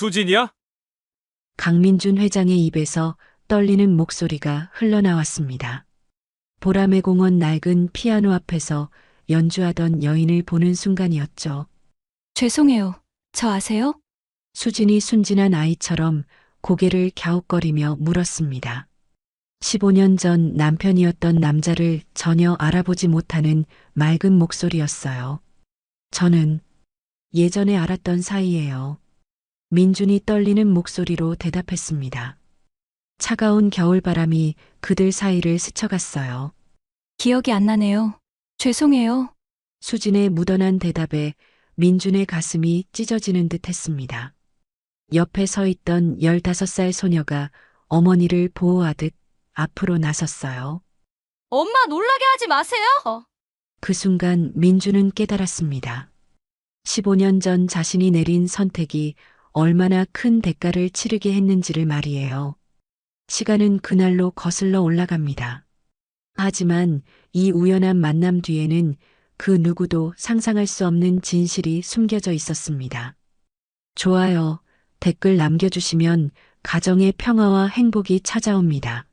수진이야? 강민준 회장의 입에서 떨리는 목소리가 흘러나왔습니다. 보라매 공원 낡은 피아노 앞에서 연주하던 여인을 보는 순간이었죠. 죄송해요. 저 아세요? 수진이 순진한 아이처럼 고개를 갸웃거리며 물었습니다. 15년 전 남편이었던 남자를 전혀 알아보지 못하는 맑은 목소리였어요. 저는 예전에 알았던 사이예요. 민준이 떨리는 목소리로 대답했습니다. 차가운 겨울바람이 그들 사이를 스쳐갔어요. 기억이 안 나네요. 죄송해요. 수진의 묻어난 대답에 민준의 가슴이 찢어지는 듯 했습니다. 옆에 서 있던 15살 소녀가 어머니를 보호하듯 앞으로 나섰어요. 엄마 놀라게 하지 마세요. 그 순간 민준은 깨달았습니다. 15년 전 자신이 내린 선택이 얼마나 큰 대가를 치르게 했는지를 말이에요. 시간은 그날로 거슬러 올라갑니다. 하지만 이 우연한 만남 뒤에는 그 누구도 상상할 수 없는 진실이 숨겨져 있었습니다. 좋아요, 댓글 남겨주시면 가정의 평화와 행복이 찾아옵니다.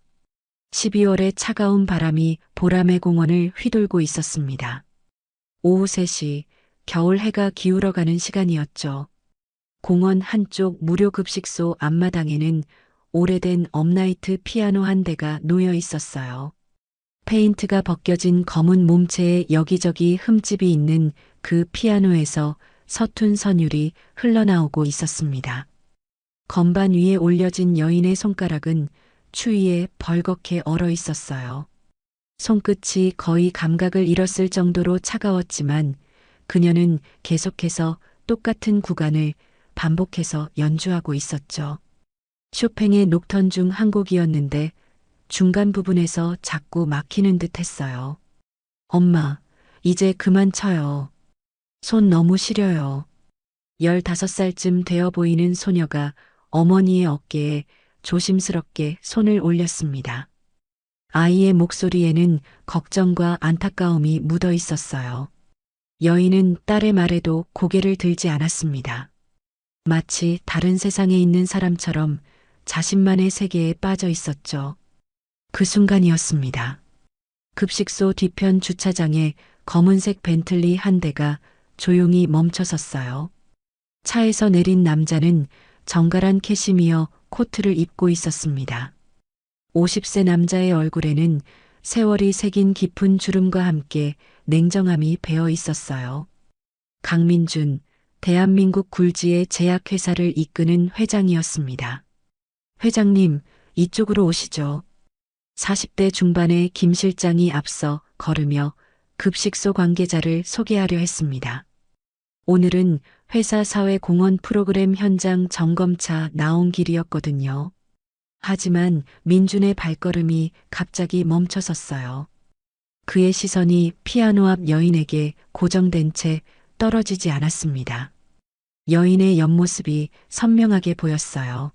12월의 차가운 바람이 보라매 공원을 휘돌고 있었습니다. 오후 3시, 겨울 해가 기울어가는 시간이었죠. 공원 한쪽 무료 급식소 앞마당에는 오래된 업라이트 피아노 한 대가 놓여 있었어요. 페인트가 벗겨진 검은 몸체에 여기저기 흠집이 있는 그 피아노에서 서툰 선율이 흘러나오고 있었습니다. 건반 위에 올려진 여인의 손가락은 추위에 벌겋게 얼어 있었어요. 손끝이 거의 감각을 잃었을 정도로 차가웠지만 그녀는 계속해서 똑같은 구간을 반복해서 연주하고 있었죠. 쇼팽의 녹턴 중 한 곡이었는데 중간 부분에서 자꾸 막히는 듯 했어요. 엄마, 이제 그만 쳐요. 손 너무 시려요. 15살쯤 되어 보이는 소녀가 어머니의 어깨에 조심스럽게 손을 올렸습니다. 아이의 목소리에는 걱정과 안타까움이 묻어 있었어요. 여인은 딸의 말에도 고개를 들지 않았습니다. 마치 다른 세상에 있는 사람처럼 자신만의 세계에 빠져 있었죠. 그 순간이었습니다. 급식소 뒤편 주차장에 검은색 벤틀리 한 대가 조용히 멈춰섰어요. 차에서 내린 남자는 정갈한 캐시미어 코트를 입고 있었습니다. 50세 남자의 얼굴에는 세월이 새긴 깊은 주름과 함께 냉정함이 배어 있었어요. 강민준, 대한민국 굴지의 제약회사를 이끄는 회장이었습니다. 회장님, 이쪽으로 오시죠. 40대 중반의 김 실장이 앞서 걸으며 급식소 관계자를 소개하려 했습니다. 오늘은 회사 사회공헌 프로그램 현장 점검차 나온 길이었거든요. 하지만 민준의 발걸음이 갑자기 멈춰섰어요. 그의 시선이 피아노 앞 여인에게 고정된 채 떨어지지 않았습니다. 여인의 옆모습이 선명하게 보였어요.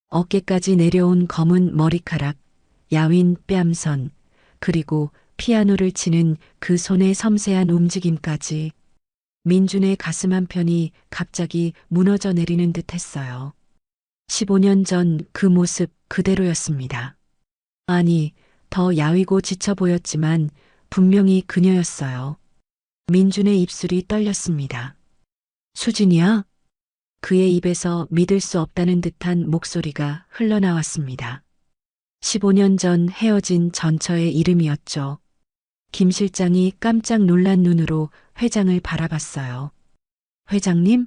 어깨까지 내려온 검은 머리카락, 야윈 뺨선, 그리고 피아노를 치는 그 손의 섬세한 움직임까지 민준의 가슴 한편이 갑자기 무너져 내리는 듯 했어요. 15년 전 그 모습 그대로였습니다. 아니, 더 야위고 지쳐 보였지만 분명히 그녀였어요. 민준의 입술이 떨렸습니다. 수진이야? 그의 입에서 믿을 수 없다는 듯한 목소리가 흘러나왔습니다. 15년 전 헤어진 전처의 이름이었죠. 김 실장이 깜짝 놀란 눈으로 회장을 바라봤어요. 회장님?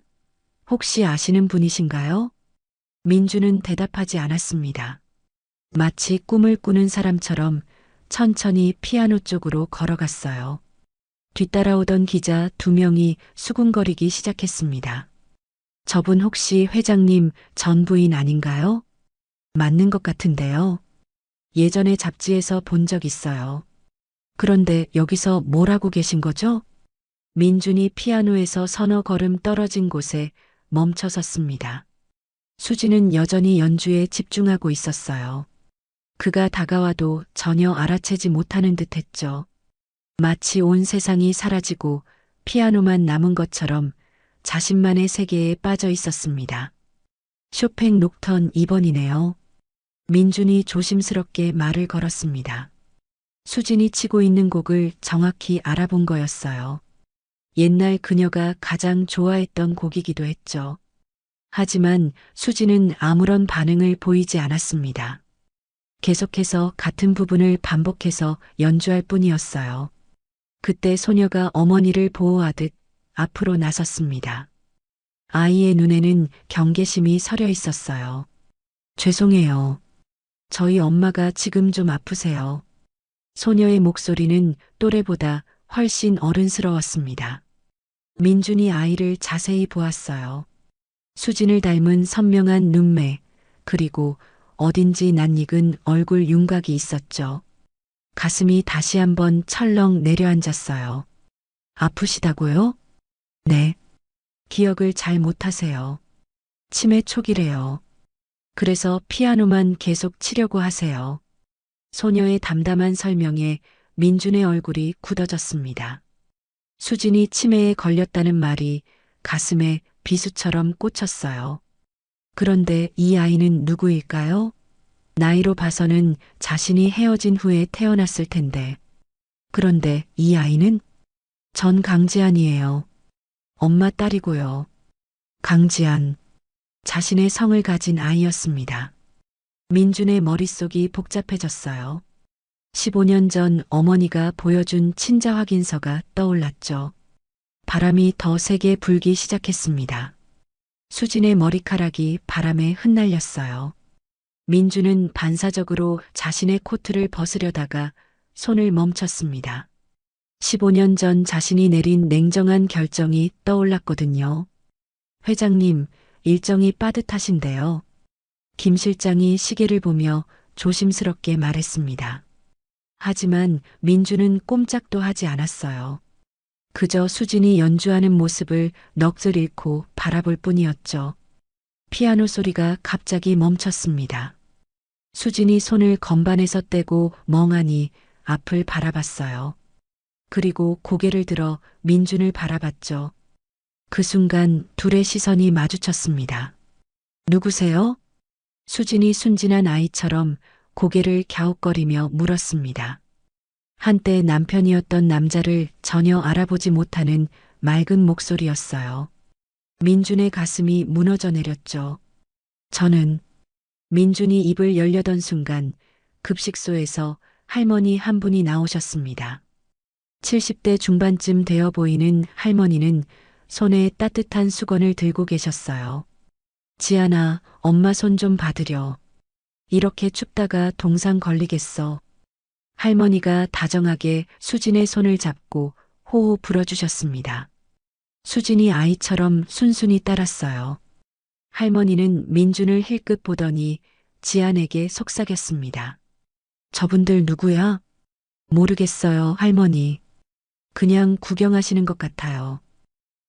혹시 아시는 분이신가요? 민주는 대답하지 않았습니다. 마치 꿈을 꾸는 사람처럼 천천히 피아노 쪽으로 걸어갔어요. 뒤따라오던 기자 2명이 수군거리기 시작했습니다. 저분 혹시 회장님 전 부인 아닌가요? 맞는 것 같은데요. 예전에 잡지에서 본 적 있어요. 그런데 여기서 뭘 하고 계신 거죠? 민준이 피아노에서 서너 걸음 떨어진 곳에 멈춰 섰습니다. 수지는 여전히 연주에 집중하고 있었어요. 그가 다가와도 전혀 알아채지 못하는 듯 했죠. 마치 온 세상이 사라지고 피아노만 남은 것처럼 자신만의 세계에 빠져 있었습니다. 쇼팽 녹턴 2번이네요. 민준이 조심스럽게 말을 걸었습니다. 수진이 치고 있는 곡을 정확히 알아본 거였어요. 옛날 그녀가 가장 좋아했던 곡이기도 했죠. 하지만 수진은 아무런 반응을 보이지 않았습니다. 계속해서 같은 부분을 반복해서 연주할 뿐이었어요. 그때 소녀가 어머니를 보호하듯 앞으로 나섰습니다. 아이의 눈에는 경계심이 서려 있었어요. 죄송해요. 저희 엄마가 지금 좀 아프세요. 소녀의 목소리는 또래보다 훨씬 어른스러웠습니다. 민준이 아이를 자세히 보았어요. 수진을 닮은 선명한 눈매, 그리고 어딘지 낯익은 얼굴 윤곽이 있었죠. 가슴이 다시 한번 철렁 내려앉았어요. 아프시다고요? 네. 기억을 잘 못하세요. 치매 초기래요. 그래서 피아노만 계속 치려고 하세요. 소녀의 담담한 설명에 민준의 얼굴이 굳어졌습니다. 수진이 치매에 걸렸다는 말이 가슴에 비수처럼 꽂혔어요. 그런데 이 아이는 누구일까요? 나이로 봐서는 자신이 헤어진 후에 태어났을 텐데. 그런데 이 아이는? 전 강지안이에요. 엄마 딸이고요. 강지안. 자신의 성을 가진 아이였습니다. 민준의 머릿속이 복잡해졌어요. 15년 전 어머니가 보여준 친자 확인서가 떠올랐죠. 바람이 더 세게 불기 시작했습니다. 수진의 머리카락이 바람에 흩날렸어요. 민주는 반사적으로 자신의 코트를 벗으려다가 손을 멈췄습니다. 15년 전 자신이 내린 냉정한 결정이 떠올랐거든요. 회장님, 일정이 빠듯하신데요. 김 실장이 시계를 보며 조심스럽게 말했습니다. 하지만 민주는 꼼짝도 하지 않았어요. 그저 수진이 연주하는 모습을 넋을 잃고 바라볼 뿐이었죠. 피아노 소리가 갑자기 멈췄습니다. 수진이 손을 건반에서 떼고 멍하니 앞을 바라봤어요. 그리고 고개를 들어 민준을 바라봤죠. 그 순간 둘의 시선이 마주쳤습니다. 누구세요? 수진이 순진한 아이처럼 고개를 갸웃거리며 물었습니다. 한때 남편이었던 남자를 전혀 알아보지 못하는 맑은 목소리였어요. 민준의 가슴이 무너져 내렸죠. 저는 민준이 입을 열려던 순간 급식소에서 할머니 한 분이 나오셨습니다. 70대 중반쯤 되어 보이는 할머니는 손에 따뜻한 수건을 들고 계셨어요. 지안아, 엄마 손 좀 받으려. 이렇게 춥다가 동상 걸리겠어. 할머니가 다정하게 수진의 손을 잡고 호호 불어주셨습니다. 수진이 아이처럼 순순히 따랐어요. 할머니는 민준을 힐끗 보더니 지안에게 속삭였습니다. 저분들 누구야? 모르겠어요, 할머니. 그냥 구경하시는 것 같아요.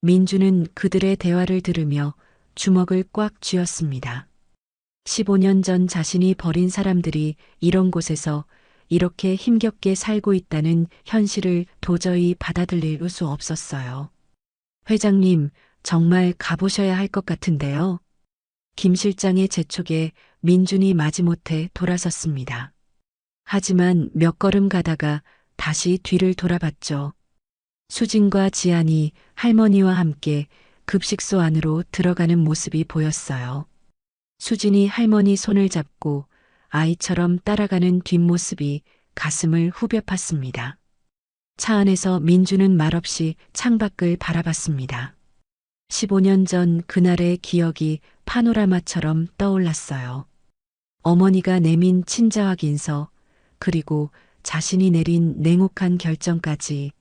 민준은 그들의 대화를 들으며 주먹을 꽉 쥐었습니다. 15년 전 자신이 버린 사람들이 이런 곳에서 이렇게 힘겹게 살고 있다는 현실을 도저히 받아들일 수 없었어요. 회장님, 정말 가보셔야 할 것 같은데요. 김 실장의 재촉에 민준이 마지못해 돌아섰습니다. 하지만 몇 걸음 가다가 다시 뒤를 돌아봤죠. 수진과 지안이 할머니와 함께 급식소 안으로 들어가는 모습이 보였어요. 수진이 할머니 손을 잡고 아이처럼 따라가는 뒷모습이 가슴을 후벼 팠습니다. 차 안에서 민주는 말없이 창밖을 바라봤습니다. 15년 전 그날의 기억이 파노라마처럼 떠올랐어요. 어머니가 내민 친자 확인서, 그리고 자신이 내린 냉혹한 결정까지.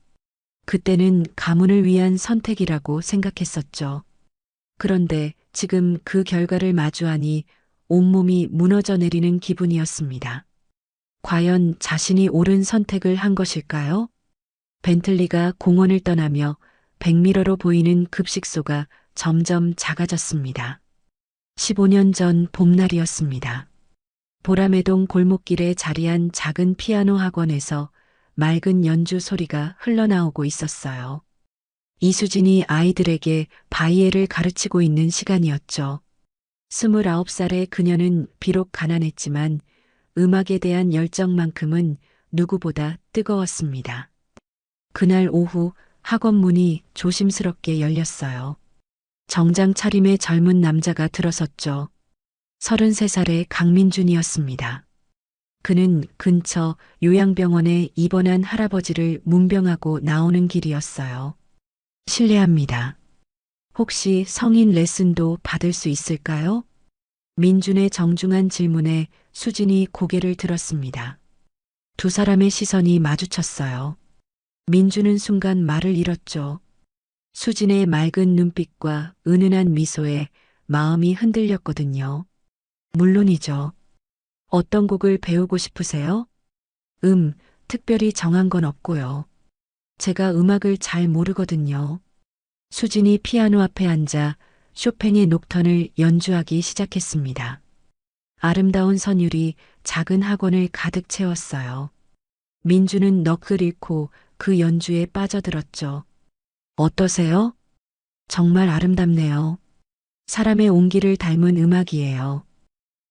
그때는 가문을 위한 선택이라고 생각했었죠. 그런데 지금 그 결과를 마주하니 온몸이 무너져 내리는 기분이었습니다. 과연 자신이 옳은 선택을 한 것일까요? 벤틀리가 공원을 떠나며 백미러로 보이는 급식소가 점점 작아졌습니다. 15년 전 봄날이었습니다. 보라매동 골목길에 자리한 작은 피아노 학원에서 맑은 연주 소리가 흘러나오고 있었어요. 이수진이 아이들에게 바이에를 가르치고 있는 시간이었죠. 29살의 그녀는 비록 가난했지만 음악에 대한 열정만큼은 누구보다 뜨거웠습니다. 그날 오후 학원 문이 조심스럽게 열렸어요. 정장 차림의 젊은 남자가 들어섰죠. 33살의 강민준이었습니다. 그는 근처 요양병원에 입원한 할아버지를 문병하고 나오는 길이었어요. 실례합니다. 혹시 성인 레슨도 받을 수 있을까요? 민준의 정중한 질문에 수진이 고개를 들었습니다. 두 사람의 시선이 마주쳤어요. 민준은 순간 말을 잃었죠. 수진의 맑은 눈빛과 은은한 미소에 마음이 흔들렸거든요. 물론이죠. 어떤 곡을 배우고 싶으세요? 특별히 정한 건 없고요. 제가 음악을 잘 모르거든요. 수진이 피아노 앞에 앉아 쇼팽의 녹턴을 연주하기 시작했습니다. 아름다운 선율이 작은 학원을 가득 채웠어요. 민주는 넋을 잃고 그 연주에 빠져들었죠. 어떠세요? 정말 아름답네요. 사람의 온기를 닮은 음악이에요.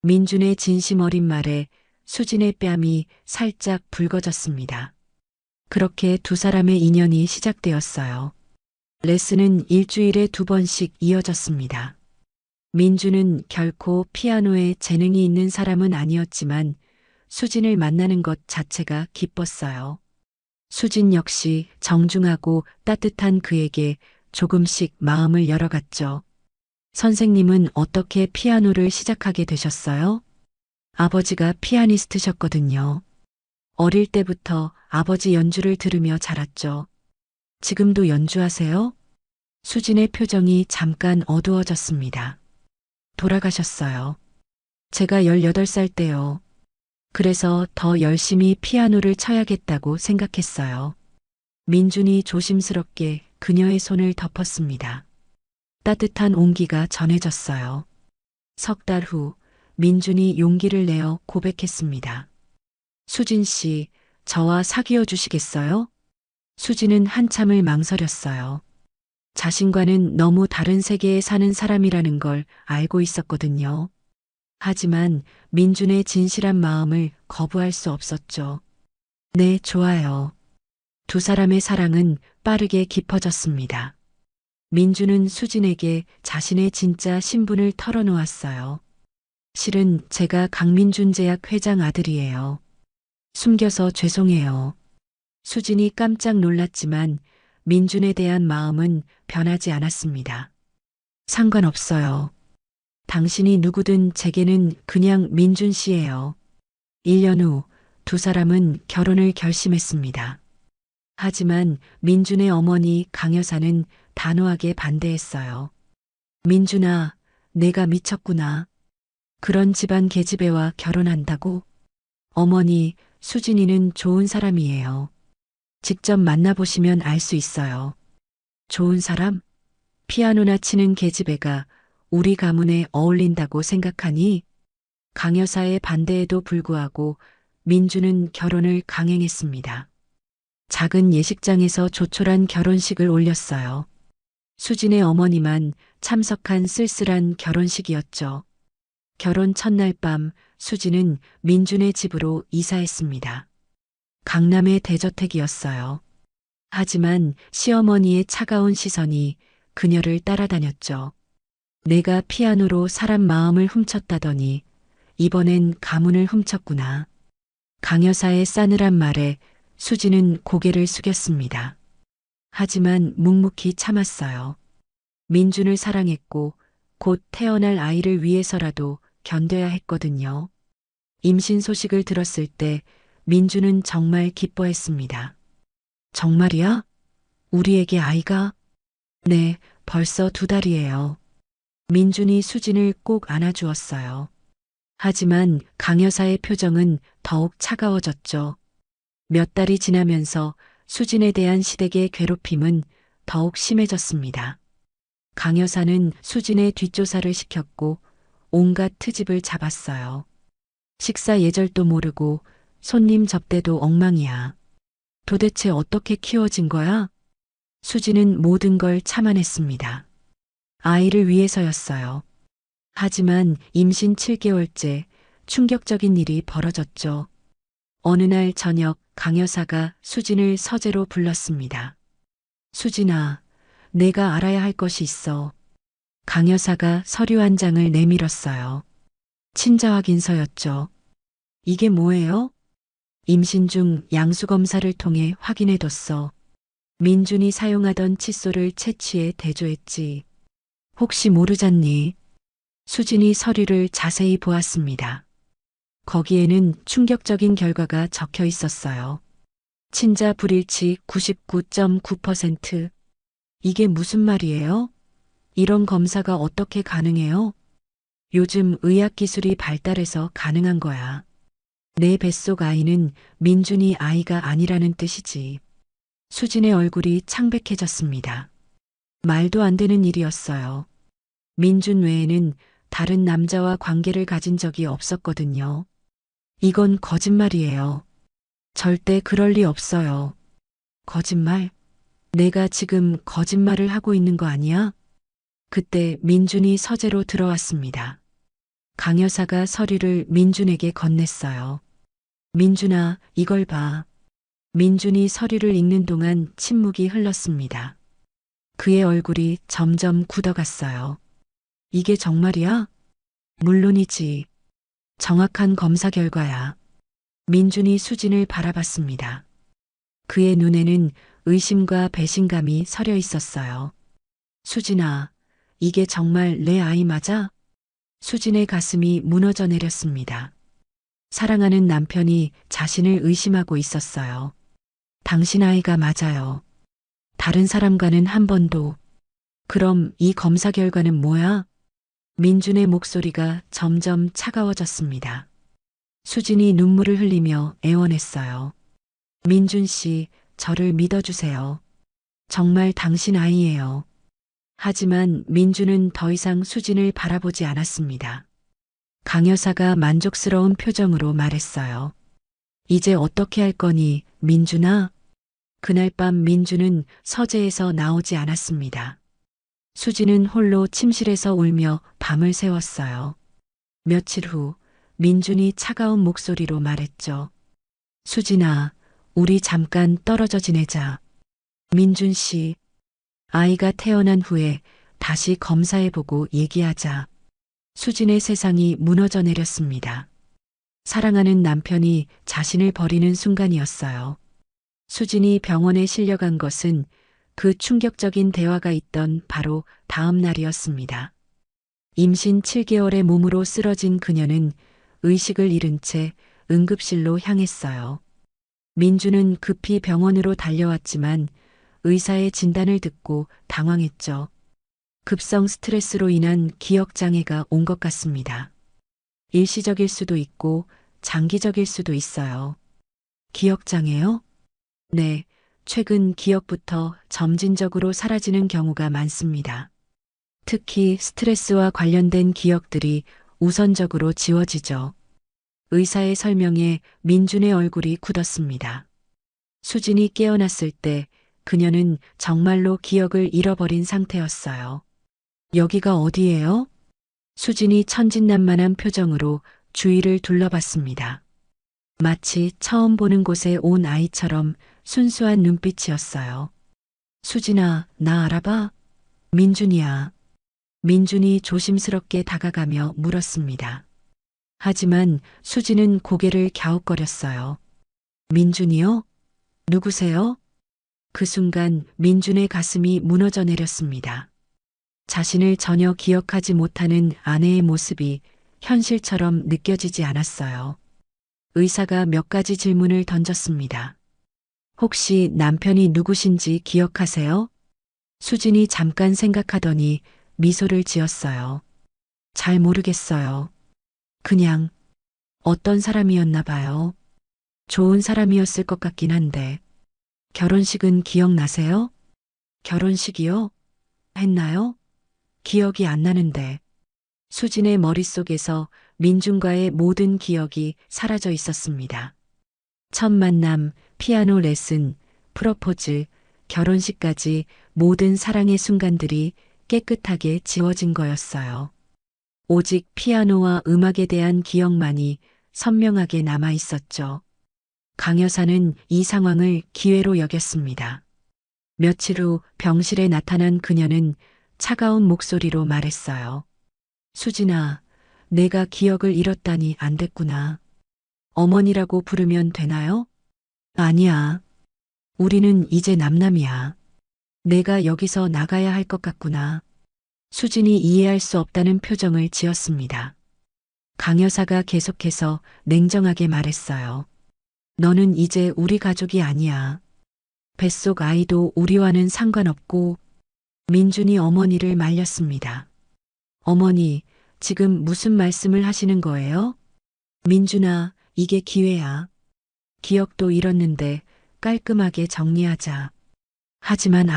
민준의 진심 어린 말에 수진의 뺨이 살짝 붉어졌습니다. 그렇게 두 사람의 인연이 시작되었어요. 레슨은 일주일에 2번씩 이어졌습니다. 민주는 결코 피아노에 재능이 있는 사람은 아니었지만 수진을 만나는 것 자체가 기뻤어요. 수진 역시 정중하고 따뜻한 그에게 조금씩 마음을 열어갔죠. 선생님은 어떻게 피아노를 시작하게 되셨어요? 아버지가 피아니스트셨거든요. 어릴 때부터 아버지 연주를 들으며 자랐죠. 지금도 연주하세요? 수진의 표정이 잠깐 어두워졌습니다. 돌아가셨어요. 제가 18살 때요. 그래서 더 열심히 피아노를 쳐야겠다고 생각했어요. 민준이 조심스럽게 그녀의 손을 덮었습니다. 따뜻한 온기가 전해졌어요. 석 달 후 민준이 용기를 내어 고백했습니다. 수진 씨, 저와 사귀어 주시겠어요? 수진은 한참을 망설였어요. 자신과는 너무 다른 세계에 사는 사람이라는 걸 알고 있었거든요. 하지만 민준의 진실한 마음을 거부할 수 없었죠. 네, 좋아요. 두 사람의 사랑은 빠르게 깊어졌습니다. 민준은 수진에게 자신의 진짜 신분을 털어놓았어요. 실은 제가 강민준 제약 회장 아들이에요. 숨겨서 죄송해요. 수진이 깜짝 놀랐지만 민준에 대한 마음은 변하지 않았습니다. 상관없어요. 당신이 누구든 제게는 그냥 민준 씨예요. 1년 후 두 사람은 결혼을 결심했습니다. 하지만 민준의 어머니 강 여사는 단호하게 반대했어요. 민준아, 내가 미쳤구나. 그런 집안 계집애와 결혼한다고? 어머니, 수진이는 좋은 사람이에요. 직접 만나보시면 알 수 있어요. 좋은 사람? 피아노나 치는 계집애가 우리 가문에 어울린다고 생각하니? 강 여사의 반대에도 불구하고 민주는 결혼을 강행했습니다. 작은 예식장에서 조촐한 결혼식을 올렸어요. 수진의 어머니만 참석한 쓸쓸한 결혼식이었죠. 결혼 첫날 밤 수진은 민준의 집으로 이사했습니다. 강남의 대저택이었어요. 하지만 시어머니의 차가운 시선이 그녀를 따라다녔죠. 내가 피아노로 사람 마음을 훔쳤다더니 이번엔 가문을 훔쳤구나. 강 여사의 싸늘한 말에 수진은 고개를 숙였습니다. 하지만 묵묵히 참았어요. 민준을 사랑했고 곧 태어날 아이를 위해서라도 견뎌야 했거든요. 임신 소식을 들었을 때 민준은 정말 기뻐했습니다. 정말이야? 우리에게 아이가? 네, 벌써 2달이에요. 민준이 수진을 꼭 안아주었어요. 하지만 강 여사의 표정은 더욱 차가워졌죠. 몇 달이 지나면서 수진에 대한 시댁의 괴롭힘은 더욱 심해졌습니다. 강 여사는 수진의 뒷조사를 시켰고 온갖 트집을 잡았어요. 식사 예절도 모르고 손님 접대도 엉망이야. 도대체 어떻게 키워진 거야? 수진은 모든 걸 참아냈습니다. 아이를 위해서였어요. 하지만 임신 7개월째 충격적인 일이 벌어졌죠. 어느 날 저녁 강 여사가 수진을 서재로 불렀습니다. 수진아, 내가 알아야 할 것이 있어. 강 여사가 서류 한 장을 내밀었어요. 친자 확인서였죠. 이게 뭐예요? 임신 중 양수 검사를 통해 확인해뒀어. 민준이 사용하던 칫솔을 채취해 대조했지. 혹시 모르잖니? 수진이 서류를 자세히 보았습니다. 거기에는 충격적인 결과가 적혀 있었어요. 친자 불일치 99.9%. 이게 무슨 말이에요? 이런 검사가 어떻게 가능해요? 요즘 의학기술이 발달해서 가능한 거야. 내 뱃속 아이는 민준이 아이가 아니라는 뜻이지. 수진의 얼굴이 창백해졌습니다. 말도 안 되는 일이었어요. 민준 외에는 다른 남자와 관계를 가진 적이 없었거든요. 이건 거짓말이에요. 절대 그럴 리 없어요. 거짓말? 내가 지금 거짓말을 하고 있는 거 아니야? 그때 민준이 서재로 들어왔습니다. 강 여사가 서류를 민준에게 건넸어요. 민준아, 이걸 봐. 민준이 서류를 읽는 동안 침묵이 흘렀습니다. 그의 얼굴이 점점 굳어갔어요. 이게 정말이야? 물론이지. 정확한 검사 결과야. 민준이 수진을 바라봤습니다. 그의 눈에는 의심과 배신감이 서려 있었어요. 수진아, 이게 정말 내 아이 맞아? 수진의 가슴이 무너져 내렸습니다. 사랑하는 남편이 자신을 의심하고 있었어요. 당신 아이가 맞아요. 다른 사람과는 한 번도. 그럼 이 검사 결과는 뭐야? 민준의 목소리가 점점 차가워졌습니다. 수진이 눈물을 흘리며 애원했어요. 민준 씨, 저를 믿어주세요. 정말 당신 아이예요. 하지만 민준은 더 이상 수진을 바라보지 않았습니다. 강 여사가 만족스러운 표정으로 말했어요. 이제 어떻게 할 거니, 민준아? 그날 밤 민준은 서재에서 나오지 않았습니다. 수진은 홀로 침실에서 울며 밤을 새웠어요. 며칠 후 민준이 차가운 목소리로 말했죠. 수진아, 우리 잠깐 떨어져 지내자. 민준 씨, 아이가 태어난 후에 다시 검사해보고 얘기하자. 수진의 세상이 무너져 내렸습니다. 사랑하는 남편이 자신을 버리는 순간이었어요. 수진이 병원에 실려간 것은 그 충격적인 대화가 있던 바로 다음 날이었습니다. 임신 7개월의 몸으로 쓰러진 그녀는 의식을 잃은 채 응급실로 향했어요. 민주는 급히 병원으로 달려왔지만 의사의 진단을 듣고 당황했죠. 급성 스트레스로 인한 기억장애가 온 것 같습니다. 일시적일 수도 있고 장기적일 수도 있어요. 기억장애요? 네, 최근 기억부터 점진적으로 사라지는 경우가 많습니다. 특히 스트레스와 관련된 기억들이 우선적으로 지워지죠. 의사의 설명에 민준의 얼굴이 굳었습니다. 수진이 깨어났을 때 그녀는 정말로 기억을 잃어버린 상태였어요. 여기가 어디예요? 수진이 천진난만한 표정으로 주위를 둘러봤습니다. 마치 처음 보는 곳에 온 아이처럼 순수한 눈빛이었어요. 수진아, 나 알아봐? 민준이야. 민준이 조심스럽게 다가가며 물었습니다. 하지만 수진은 고개를 갸웃거렸어요. 민준이요? 누구세요? 그 순간 민준의 가슴이 무너져 내렸습니다. 자신을 전혀 기억하지 못하는 아내의 모습이 현실처럼 느껴지지 않았어요. 의사가 몇 가지 질문을 던졌습니다. 혹시 남편이 누구신지 기억하세요? 수진이 잠깐 생각하더니 미소를 지었어요. 잘 모르겠어요. 그냥 어떤 사람이었나 봐요. 좋은 사람이었을 것 같긴 한데. 결혼식은 기억나세요? 결혼식이요? 했나요? 기억이 안 나는데. 수진의 머릿속에서 민준과의 모든 기억이 사라져 있었습니다. 첫 만남, 피아노 레슨, 프러포즈, 결혼식까지 모든 사랑의 순간들이 깨끗하게 지워진 거였어요. 오직 피아노와 음악에 대한 기억만이 선명하게 남아 있었죠. 강 여사는 이 상황을 기회로 여겼습니다. 며칠 후 병실에 나타난 그녀는 차가운 목소리로 말했어요. 수진아, 내가 기억을 잃었다니 안 됐구나. 어머니라고 부르면 되나요? 아니야. 우리는 이제 남남이야. 내가 여기서 나가야 할 것 같구나. 수진이 이해할 수 없다는 표정을 지었습니다. 강 여사가 계속해서 냉정하게 말했어요. 너는 이제 우리 가족이 아니야. 뱃속 아이도 우리와는 상관없고. 민준이 어머니를 말렸습니다. 어머니, 지금 무슨 말씀을 하시는 거예요? 민준아, 이게 기회야. 기억도 잃었는데 깔끔하게 정리하자. 하지만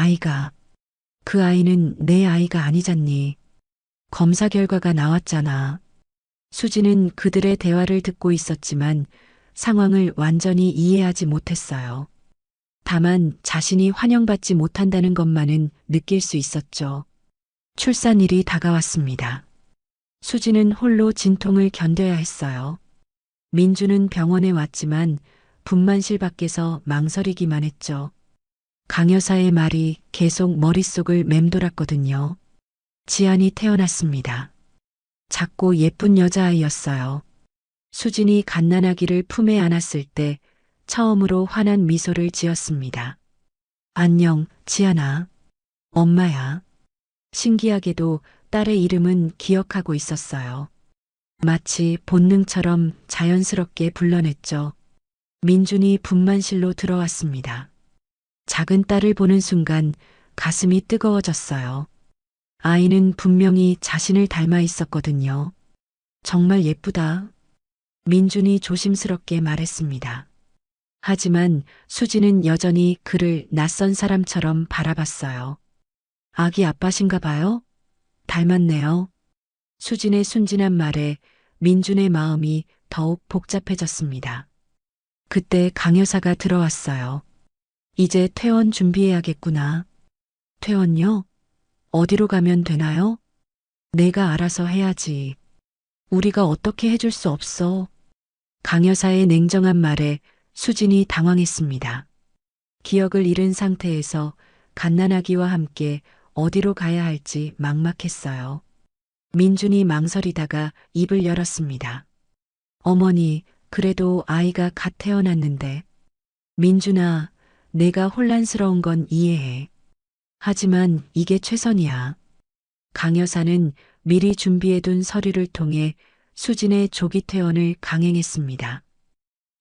그 아이는 내 아이가 아니잖니. 검사 결과가 나왔잖아. 수지는 그들의 대화를 듣고 있었지만 상황을 완전히 이해하지 못했어요. 다만 자신이 환영받지 못한다는 것만은 느낄 수 있었죠. 출산일이 다가왔습니다. 수지는 홀로 진통을 견뎌야 했어요. 민주는 병원에 왔지만 분만실 밖에서 망설이기만 했죠. 강 여사의 말이 계속 머릿속을 맴돌았거든요. 지안이 태어났습니다. 작고 예쁜 여자아이였어요. 수진이 갓난아기를 품에 안았을 때 처음으로 환한 미소를 지었습니다. 안녕, 지안아. 엄마야. 신기하게도 딸의 이름은 기억하고 있었어요. 마치 본능처럼 자연스럽게 불러냈죠. 민준이 분만실로 들어왔습니다. 작은 딸을 보는 순간 가슴이 뜨거워졌어요. 아이는 분명히 자신을 닮아 있었거든요. 정말 예쁘다. 민준이 조심스럽게 말했습니다. 하지만 수지는 여전히 그를 낯선 사람처럼 바라봤어요. 아기 아빠신가 봐요? 닮았네요. 수진의 순진한 말에 민준의 마음이 더욱 복잡해졌습니다. 그때 강 여사가 들어왔어요. 이제 퇴원 준비해야겠구나. 퇴원요? 어디로 가면 되나요? 내가 알아서 해야지. 우리가 어떻게 해줄 수 없어. 강 여사의 냉정한 말에 수진이 당황했습니다. 기억을 잃은 상태에서 갓난아기와 함께 어디로 가야 할지 막막했어요. 민준이 망설이다가 입을 열었습니다. 어머니, 그래도 아이가 갓 태어났는데. 민준아, 내가 혼란스러운 건 이해해. 하지만 이게 최선이야. 강 여사는 미리 준비해둔 서류를 통해 수진의 조기 퇴원을 강행했습니다.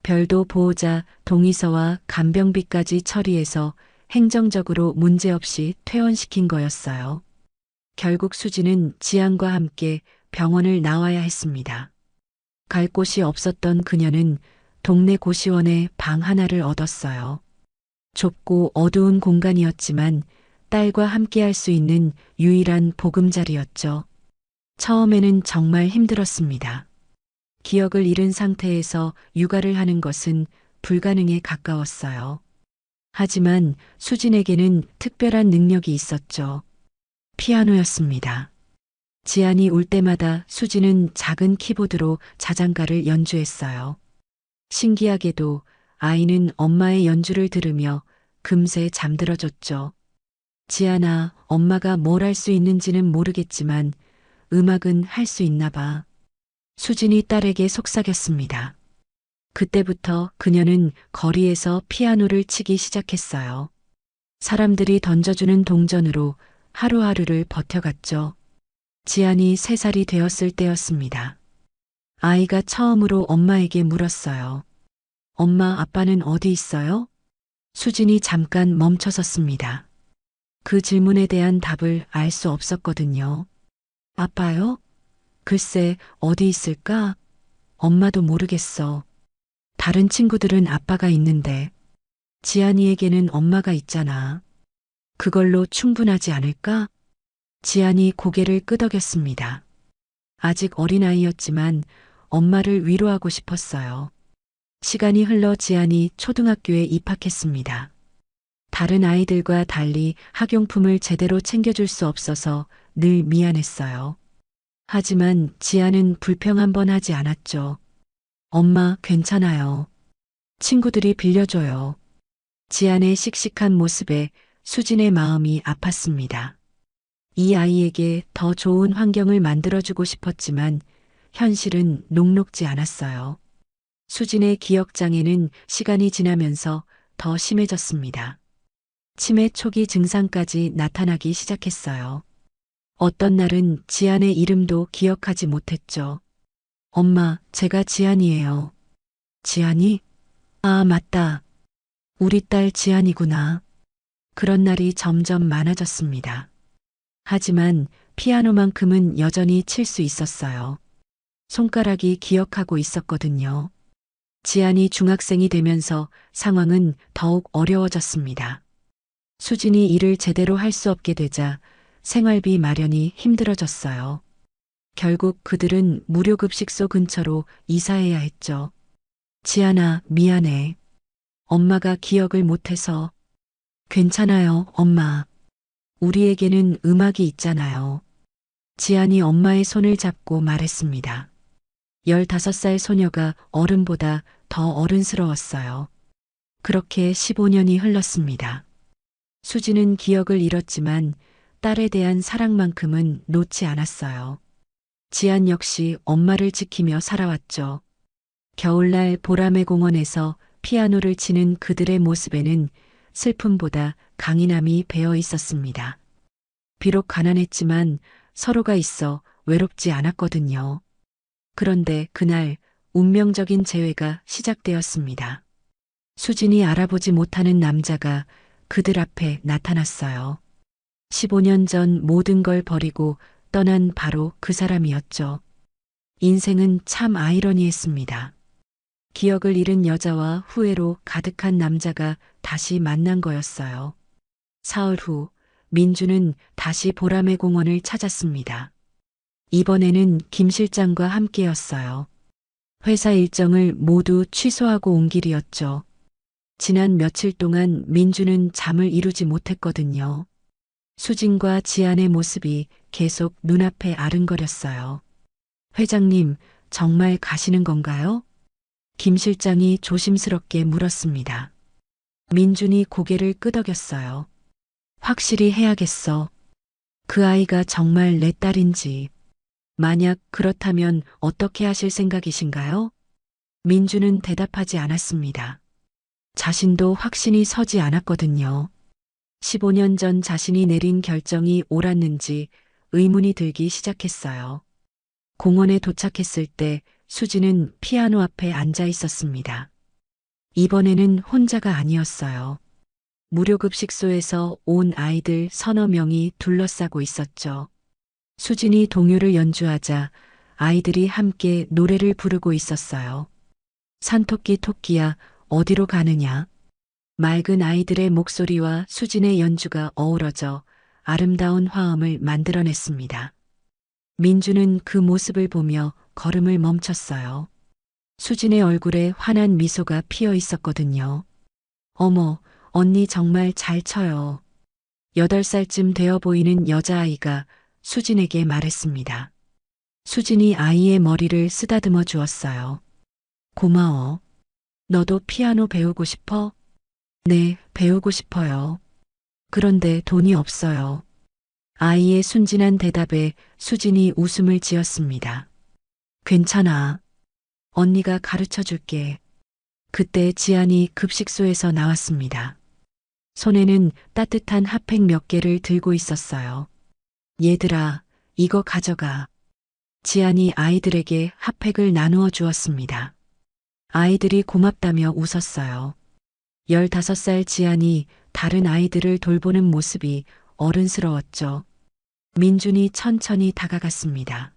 별도 보호자 동의서와 간병비까지 처리해서 행정적으로 문제없이 퇴원시킨 거였어요. 결국 수진은 지안과 함께 병원을 나와야 했습니다. 갈 곳이 없었던 그녀는 동네 고시원에 방 하나를 얻었어요. 좁고 어두운 공간이었지만 딸과 함께할 수 있는 유일한 보금자리였죠. 처음에는 정말 힘들었습니다. 기억을 잃은 상태에서 육아를 하는 것은 불가능에 가까웠어요. 하지만 수진에게는 특별한 능력이 있었죠. 피아노였습니다. 지안이 울 때마다 수진은 작은 키보드로 자장가를 연주했어요. 신기하게도 아이는 엄마의 연주를 들으며 금세 잠들어졌죠. 지안아, 엄마가 뭘 할 수 있는지는 모르겠지만 음악은 할 수 있나 봐. 수진이 딸에게 속삭였습니다. 그때부터 그녀는 거리에서 피아노를 치기 시작했어요. 사람들이 던져주는 동전으로 하루하루를 버텨갔죠. 지안이 3살이 되었을 때였습니다. 아이가 처음으로 엄마에게 물었어요. 엄마, 아빠는 어디 있어요? 수진이 잠깐 멈춰섰습니다. 그 질문에 대한 답을 알 수 없었거든요. 아빠요? 글쎄, 어디 있을까? 엄마도 모르겠어. 다른 친구들은 아빠가 있는데 지안이에게는 엄마가 있잖아. 그걸로 충분하지 않을까? 지안이 고개를 끄덕였습니다. 아직 어린아이였지만 엄마를 위로하고 싶었어요. 시간이 흘러 지안이 초등학교에 입학했습니다. 다른 아이들과 달리 학용품을 제대로 챙겨줄 수 없어서 늘 미안했어요. 하지만 지아는 불평 한 번 하지 않았죠. 엄마, 괜찮아요. 친구들이 빌려줘요. 지안의 씩씩한 모습에 수진의 마음이 아팠습니다. 이 아이에게 더 좋은 환경을 만들어주고 싶었지만 현실은 녹록지 않았어요. 수진의 기억장애는 시간이 지나면서 더 심해졌습니다. 치매 초기 증상까지 나타나기 시작했어요. 어떤 날은 지안의 이름도 기억하지 못했죠. 엄마, 제가 지안이에요. 지안이? 아, 맞다. 우리 딸 지안이구나. 그런 날이 점점 많아졌습니다. 하지만 피아노만큼은 여전히 칠 수 있었어요. 손가락이 기억하고 있었거든요. 지안이 중학생이 되면서 상황은 더욱 어려워졌습니다. 수진이 일을 제대로 할 수 없게 되자 생활비 마련이 힘들어졌어요. 결국 그들은 무료급식소 근처로 이사해야 했죠. 지안아, 미안해. 엄마가 기억을 못해서. 괜찮아요, 엄마. 우리에게는 음악이 있잖아요. 지안이 엄마의 손을 잡고 말했습니다. 15살 소녀가 어른보다 더 어른스러웠어요. 그렇게 15년이 흘렀습니다. 수지는 기억을 잃었지만 딸에 대한 사랑만큼은 놓지 않았어요. 지안 역시 엄마를 지키며 살아왔죠. 겨울날 보라매 공원에서 피아노를 치는 그들의 모습에는 슬픔보다 강인함이 배어 있었습니다. 비록 가난했지만 서로가 있어 외롭지 않았거든요. 그런데 그날 운명적인 재회가 시작되었습니다. 수진이 알아보지 못하는 남자가 그들 앞에 나타났어요. 15년 전 모든 걸 버리고 떠난 바로 그 사람이었죠. 인생은 참 아이러니했습니다. 기억을 잃은 여자와 후회로 가득한 남자가 다시 만난 거였어요. 사흘 후 민주는 다시 보라매 공원을 찾았습니다. 이번에는 김 실장과 함께였어요. 회사 일정을 모두 취소하고 온 길이었죠. 지난 며칠 동안 민주는 잠을 이루지 못했거든요. 수진과 지안의 모습이 계속 눈앞에 아른거렸어요. 회장님, 정말 가시는 건가요? 김 실장이 조심스럽게 물었습니다. 민준이 고개를 끄덕였어요. 확실히 해야겠어. 그 아이가 정말 내 딸인지. 만약 그렇다면 어떻게 하실 생각이신가요? 민주는 대답하지 않았습니다. 자신도 확신이 서지 않았거든요. 15년 전 자신이 내린 결정이 옳았는지 의문이 들기 시작했어요. 공원에 도착했을 때 수지는 피아노 앞에 앉아 있었습니다. 이번에는 혼자가 아니었어요. 무료급식소에서 온 아이들 서너 명이 둘러싸고 있었죠. 수진이 동요를 연주하자 아이들이 함께 노래를 부르고 있었어요. 산토끼 토끼야, 어디로 가느냐? 맑은 아이들의 목소리와 수진의 연주가 어우러져 아름다운 화음을 만들어냈습니다. 민주는 그 모습을 보며 걸음을 멈췄어요. 수진의 얼굴에 환한 미소가 피어 있었거든요. 어머, 언니 정말 잘 쳐요. 8살쯤 되어 보이는 여자아이가 수진에게 말했습니다. 수진이 아이의 머리를 쓰다듬어 주었어요. 고마워. 너도 피아노 배우고 싶어? 네, 배우고 싶어요. 그런데 돈이 없어요. 아이의 순진한 대답에 수진이 웃음을 지었습니다. 괜찮아. 언니가 가르쳐 줄게. 그때 지안이 급식소에서 나왔습니다. 손에는 따뜻한 핫팩 몇 개를 들고 있었어요. 얘들아, 이거 가져가. 지안이 아이들에게 핫팩을 나누어 주었습니다. 아이들이 고맙다며 웃었어요. 15살 지안이 다른 아이들을 돌보는 모습이 어른스러웠죠. 민준이 천천히 다가갔습니다.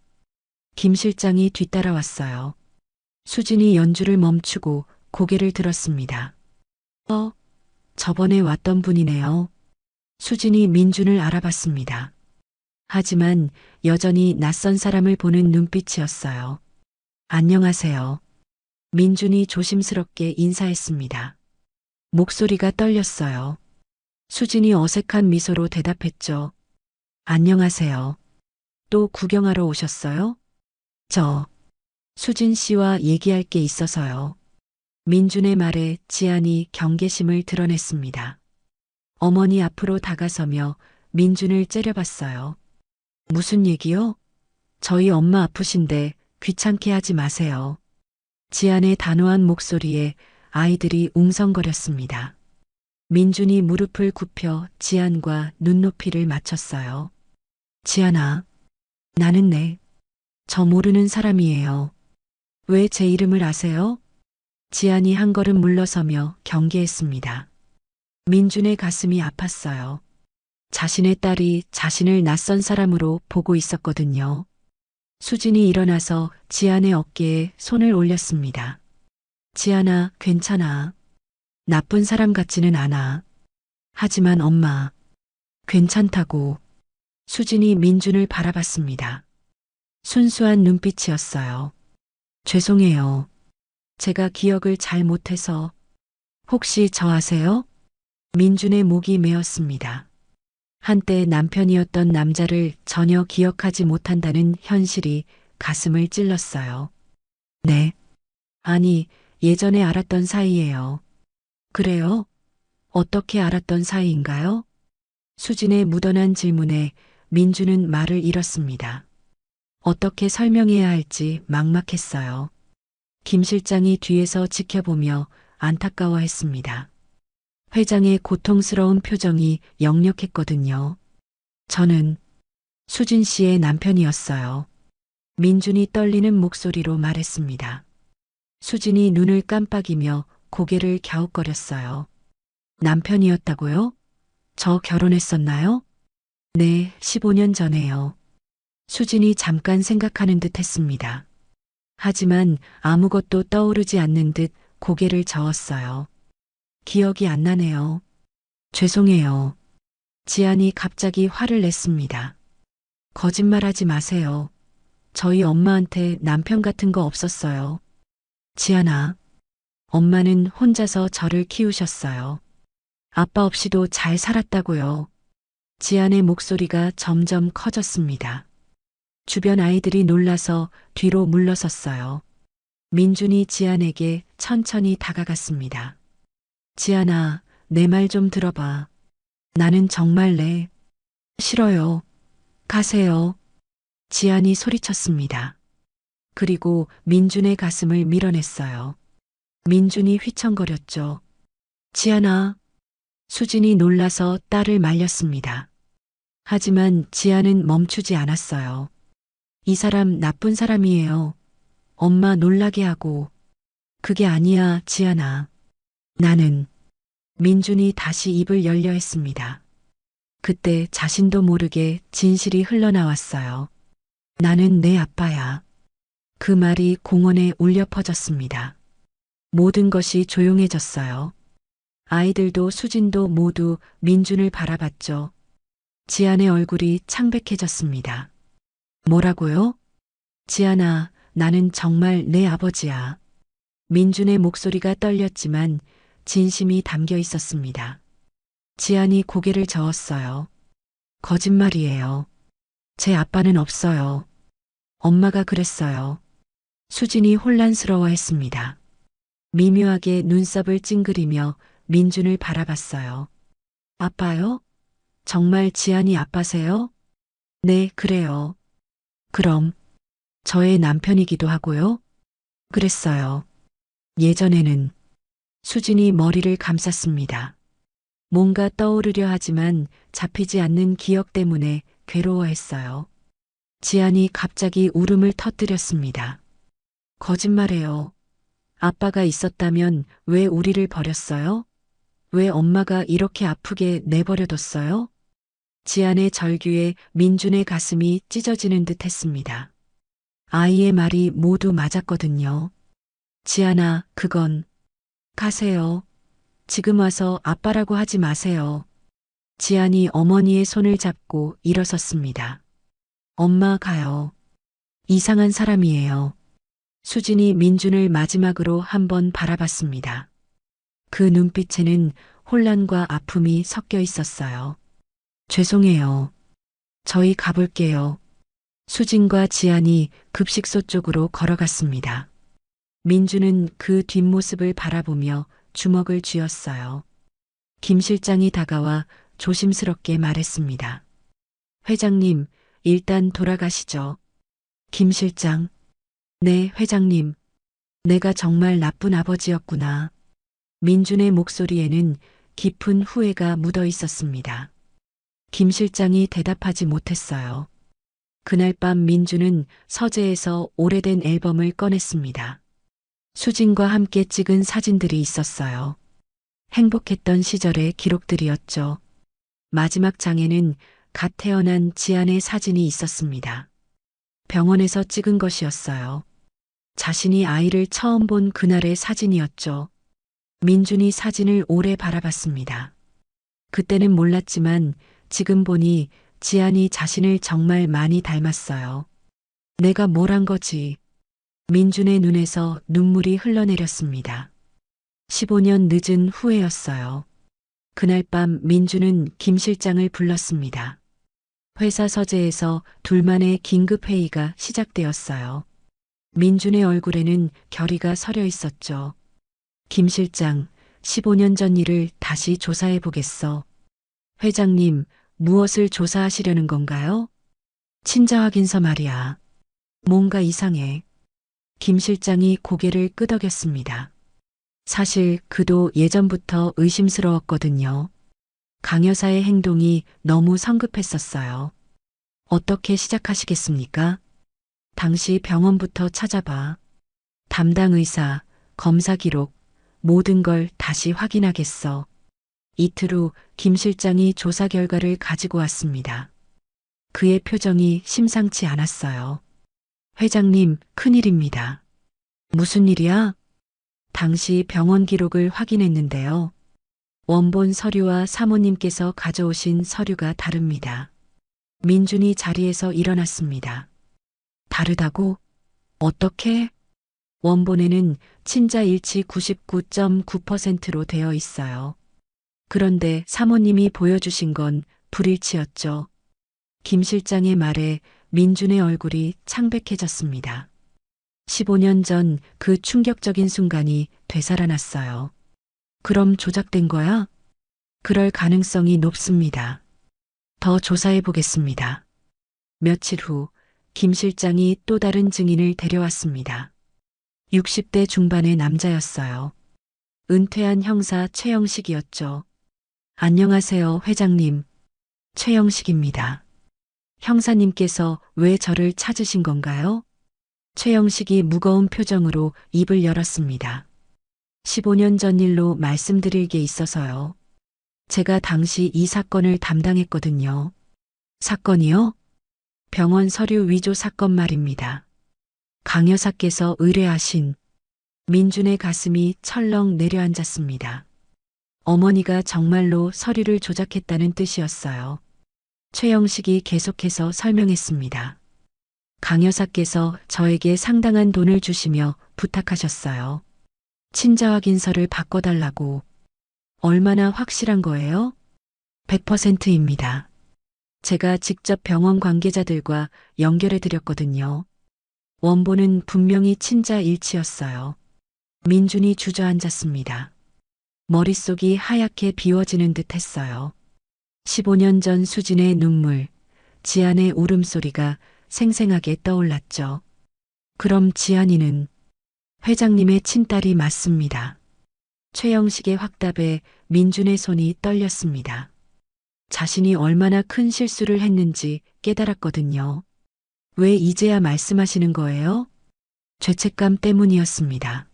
김 실장이 뒤따라왔어요. 수진이 연주를 멈추고 고개를 들었습니다. 저번에 왔던 분이네요. 수진이 민준을 알아봤습니다. 하지만 여전히 낯선 사람을 보는 눈빛이었어요. 안녕하세요. 민준이 조심스럽게 인사했습니다. 목소리가 떨렸어요. 수진이 어색한 미소로 대답했죠. 안녕하세요. 또 구경하러 오셨어요? 저, 수진 씨와 얘기할 게 있어서요. 민준의 말에 지안이 경계심을 드러냈습니다. 어머니 앞으로 다가서며 민준을 째려봤어요. 무슨 얘기요? 저희 엄마 아프신데 귀찮게 하지 마세요. 지안의 단호한 목소리에 아이들이 웅성거렸습니다. 민준이 무릎을 굽혀 지안과 눈높이를 맞췄어요. 지안아, 나는 저 모르는 사람이에요. 왜 제 이름을 아세요? 지안이 한 걸음 물러서며 경계했습니다. 민준의 가슴이 아팠어요. 자신의 딸이 자신을 낯선 사람으로 보고 있었거든요. 수진이 일어나서 지안의 어깨에 손을 올렸습니다. 지안아, 괜찮아. 나쁜 사람 같지는 않아. 하지만 엄마, 괜찮다고. 수진이 민준을 바라봤습니다. 순수한 눈빛이었어요. 죄송해요. 제가 기억을 잘 못해서. 혹시 저 아세요? 민준의 목이 메었습니다. 한때 남편이었던 남자를 전혀 기억하지 못한다는 현실이 가슴을 찔렀어요. 네. 아니, 예전에 알았던 사이예요. 그래요? 어떻게 알았던 사이인가요? 수진의 묻어난 질문에 민준은 말을 잃었습니다. 어떻게 설명해야 할지 막막했어요. 김 실장이 뒤에서 지켜보며 안타까워했습니다. 회장의 고통스러운 표정이 역력했거든요. 저는 수진 씨의 남편이었어요. 민준이 떨리는 목소리로 말했습니다. 수진이 눈을 깜빡이며 고개를 갸웃거렸어요. 남편이었다고요? 저 결혼했었나요? 네, 15년 전에요. 수진이 잠깐 생각하는 듯 했습니다. 하지만 아무것도 떠오르지 않는 듯 고개를 저었어요. 기억이 안 나네요. 죄송해요. 지안이 갑자기 화를 냈습니다. 거짓말하지 마세요. 저희 엄마한테 남편 같은 거 없었어요. 지안아, 엄마는 혼자서 저를 키우셨어요. 아빠 없이도 잘 살았다고요. 지안의 목소리가 점점 커졌습니다. 주변 아이들이 놀라서 뒤로 물러섰어요. 민준이 지안에게 천천히 다가갔습니다. 지안아, 내 말 좀 들어봐. 나는 정말 싫어요. 가세요. 지안이 소리쳤습니다. 그리고 민준의 가슴을 밀어냈어요. 민준이 휘청거렸죠. 지안아. 수진이 놀라서 딸을 말렸습니다. 하지만 지안은 멈추지 않았어요. 이 사람 나쁜 사람이에요. 엄마 놀라게 하고. 그게 아니야, 지안아. 나는. 민준이 다시 입을 열려 했습니다. 그때 자신도 모르게 진실이 흘러나왔어요. 나는 내 아빠야. 그 말이 공원에 울려 퍼졌습니다. 모든 것이 조용해졌어요. 아이들도 수진도 모두 민준을 바라봤죠. 지안의 얼굴이 창백해졌습니다. 뭐라고요? 지안아, 나는 정말 내 아버지야. 민준의 목소리가 떨렸지만 진심이 담겨 있었습니다. 지안이 고개를 저었어요. 거짓말이에요. 제 아빠는 없어요. 엄마가 그랬어요. 수진이 혼란스러워했습니다. 미묘하게 눈썹을 찡그리며 민준을 바라봤어요. 아빠요? 정말 지안이 아빠세요? 네, 그래요. 그럼 저의 남편이기도 하고요? 그랬어요. 예전에는. 수진이 머리를 감쌌습니다. 뭔가 떠오르려 하지만 잡히지 않는 기억 때문에 괴로워했어요. 지안이 갑자기 울음을 터뜨렸습니다. 거짓말해요. 아빠가 있었다면 왜 우리를 버렸어요? 왜 엄마가 이렇게 아프게 내버려뒀어요? 지안의 절규에 민준의 가슴이 찢어지는 듯 했습니다. 아이의 말이 모두 맞았거든요. 지안아, 그건. 가세요. 지금 와서 아빠라고 하지 마세요. 지안이 어머니의 손을 잡고 일어섰습니다. 엄마 가요. 이상한 사람이에요. 수진이 민준을 마지막으로 한번 바라봤습니다. 그 눈빛에는 혼란과 아픔이 섞여 있었어요. 죄송해요. 저희 가볼게요. 수진과 지안이 급식소 쪽으로 걸어갔습니다. 민주는 그 뒷모습을 바라보며 주먹을 쥐었어요. 김 실장이 다가와 조심스럽게 말했습니다. 회장님, 일단 돌아가시죠. 김 실장. 네, 회장님. 내가 정말 나쁜 아버지였구나. 민준의 목소리에는 깊은 후회가 묻어 있었습니다. 김 실장이 대답하지 못했어요. 그날 밤 민준은 서재에서 오래된 앨범을 꺼냈습니다. 수진과 함께 찍은 사진들이 있었어요. 행복했던 시절의 기록들이었죠. 마지막 장에는 갓 태어난 지안의 사진이 있었습니다. 병원에서 찍은 것이었어요. 자신이 아이를 처음 본 그날의 사진이었죠. 민준이 사진을 오래 바라봤습니다. 그때는 몰랐지만 지금 보니 지안이 자신을 정말 많이 닮았어요. 내가 뭘 한 거지? 민준의 눈에서 눈물이 흘러내렸습니다. 15년 늦은 후회였어요. 그날 밤 민준은 김 실장을 불렀습니다. 회사 서재에서 둘만의 긴급 회의가 시작되었어요. 민준의 얼굴에는 결의가 서려 있었죠. 김 실장, 15년 전 일을 다시 조사해 보겠어. 회장님, 무엇을 조사하시려는 건가요? 친자 확인서 말이야. 뭔가 이상해. 김 실장이 고개를 끄덕였습니다. 사실 그도 예전부터 의심스러웠거든요. 강 여사의 행동이 너무 성급했었어요. 어떻게 시작하시겠습니까? 당시 병원부터 찾아봐. 담당 의사, 검사 기록, 모든 걸 다시 확인하겠어. 이틀 후 김 실장이 조사 결과를 가지고 왔습니다. 그의 표정이 심상치 않았어요. 회장님, 큰일입니다. 무슨 일이야? 당시 병원 기록을 확인했는데요. 원본 서류와 사모님께서 가져오신 서류가 다릅니다. 민준이 자리에서 일어났습니다. 다르다고? 어떻게? 원본에는 친자 일치 99.9%로 되어 있어요. 그런데 사모님이 보여주신 건 불일치였죠. 김 실장의 말에 민준의 얼굴이 창백해졌습니다. 15년 전 그 충격적인 순간이 되살아났어요. 그럼 조작된 거야? 그럴 가능성이 높습니다. 더 조사해 보겠습니다. 며칠 후 김 실장이 또 다른 증인을 데려왔습니다. 60대 중반의 남자였어요. 은퇴한 형사 최영식이었죠. 안녕하세요, 회장님. 최영식입니다. 형사님께서 왜 저를 찾으신 건가요? 최영식이 무거운 표정으로 입을 열었습니다. 15년 전 일로 말씀드릴 게 있어서요. 제가 당시 이 사건을 담당했거든요. 사건이요? 병원 서류 위조 사건 말입니다. 강 여사께서 의뢰하신. 민준의 가슴이 철렁 내려앉았습니다. 어머니가 정말로 서류를 조작했다는 뜻이었어요. 최영식이 계속해서 설명했습니다. 강 여사께서 저에게 상당한 돈을 주시며 부탁하셨어요. 친자 확인서를 바꿔달라고. 얼마나 확실한 거예요? 100%입니다. 제가 직접 병원 관계자들과 연결해 드렸거든요. 원본은 분명히 친자 일치였어요. 민준이 주저앉았습니다. 머릿속이 하얗게 비워지는 듯 했어요. 15년 전 수진의 눈물, 지안의 울음소리가 생생하게 떠올랐죠. 그럼 지안이는 회장님의 친딸이 맞습니다. 최영식의 확답에 민준의 손이 떨렸습니다. 자신이 얼마나 큰 실수를 했는지 깨달았거든요. 왜 이제야 말씀하시는 거예요? 죄책감 때문이었습니다.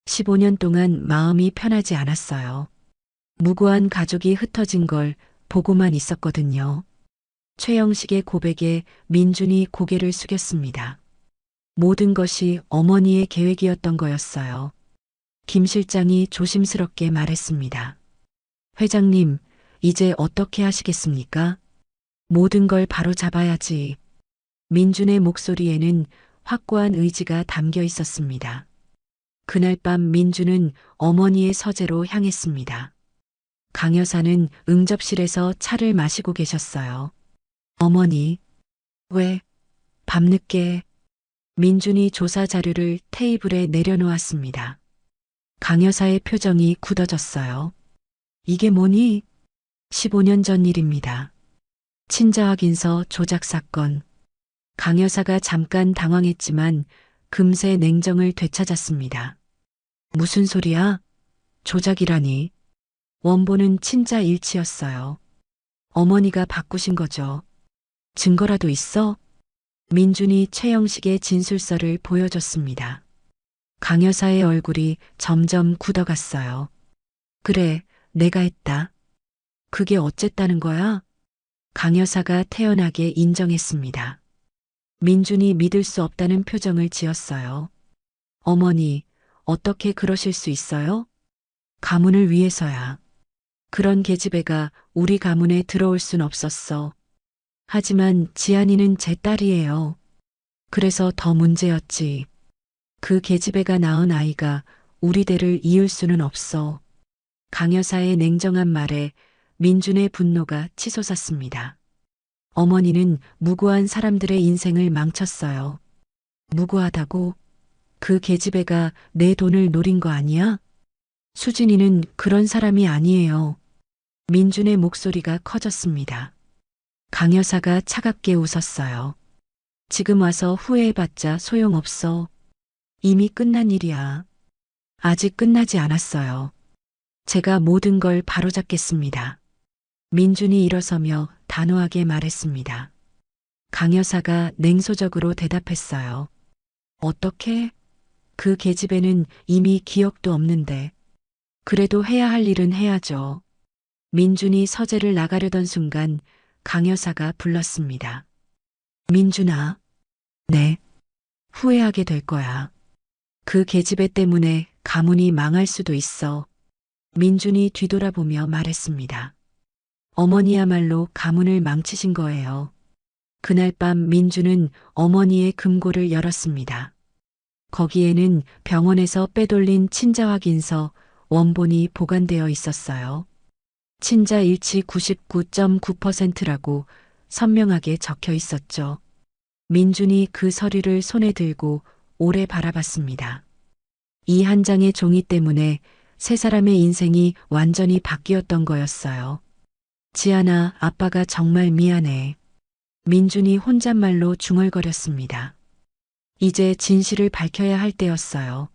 15년 동안 마음이 편하지 않았어요. 무고한 가족이 흩어진 걸 보고만 있었거든요. 최영식의 고백에 민준이 고개를 숙였습니다. 모든 것이 어머니의 계획이었던 거였어요. 김 실장이 조심스럽게 말했습니다. 회장님, 이제 어떻게 하시겠습니까? 모든 걸 바로 잡아야지. 민준의 목소리에는 확고한 의지가 담겨 있었습니다. 그날 밤 민준은 어머니의 서재로 향했습니다. 강 여사는 응접실에서 차를 마시고 계셨어요. 어머니, 왜? 밤늦게 민준이 조사 자료를 테이블에 내려놓았습니다. 강 여사의 표정이 굳어졌어요. 이게 뭐니? 15년 전 일입니다. 친자 확인서 조작 사건. 강 여사가 잠깐 당황했지만 금세 냉정을 되찾았습니다. 무슨 소리야? 조작이라니. 원본은 친자 일치였어요. 어머니가 바꾸신 거죠. 증거라도 있어? 민준이 최영식의 진술서를 보여줬습니다. 강 여사의 얼굴이 점점 굳어갔어요. 그래, 내가 했다. 그게 어쨌다는 거야? 강 여사가 태연하게 인정했습니다. 민준이 믿을 수 없다는 표정을 지었어요. 어머니, 어떻게 그러실 수 있어요? 가문을 위해서야. 그런 계집애가 우리 가문에 들어올 순 없었어. 하지만 지안이는 제 딸이에요. 그래서 더 문제였지. 그 계집애가 낳은 아이가 우리 대를 이을 수는 없어. 강 여사의 냉정한 말에 민준의 분노가 치솟았습니다. 어머니는 무고한 사람들의 인생을 망쳤어요. 무고하다고? 그 계집애가 내 돈을 노린 거 아니야? 수진이는 그런 사람이 아니에요. 민준의 목소리가 커졌습니다. 강 여사가 차갑게 웃었어요. 지금 와서 후회해봤자 소용없어. 이미 끝난 일이야. 아직 끝나지 않았어요. 제가 모든 걸 바로잡겠습니다. 민준이 일어서며 단호하게 말했습니다. 강 여사가 냉소적으로 대답했어요. 어떻게? 그 계집애는 이미 기억도 없는데. 그래도 해야 할 일은 해야죠. 민준이 서재를 나가려던 순간 강 여사가 불렀습니다. 민준아. 네. 후회하게 될 거야. 그 계집애 때문에 가문이 망할 수도 있어. 민준이 뒤돌아보며 말했습니다. 어머니야말로 가문을 망치신 거예요. 그날 밤 민준은 어머니의 금고를 열었습니다. 거기에는 병원에서 빼돌린 친자 확인서 원본이 보관되어 있었어요. 친자 일치 99.9%라고 선명하게 적혀 있었죠. 민준이 그 서류를 손에 들고 오래 바라봤습니다. 이 한 장의 종이 때문에 세 사람의 인생이 완전히 바뀌었던 거였어요. 지안아, 아빠가 정말 미안해. 민준이 혼잣말로 중얼거렸습니다. 이제 진실을 밝혀야 할 때였어요.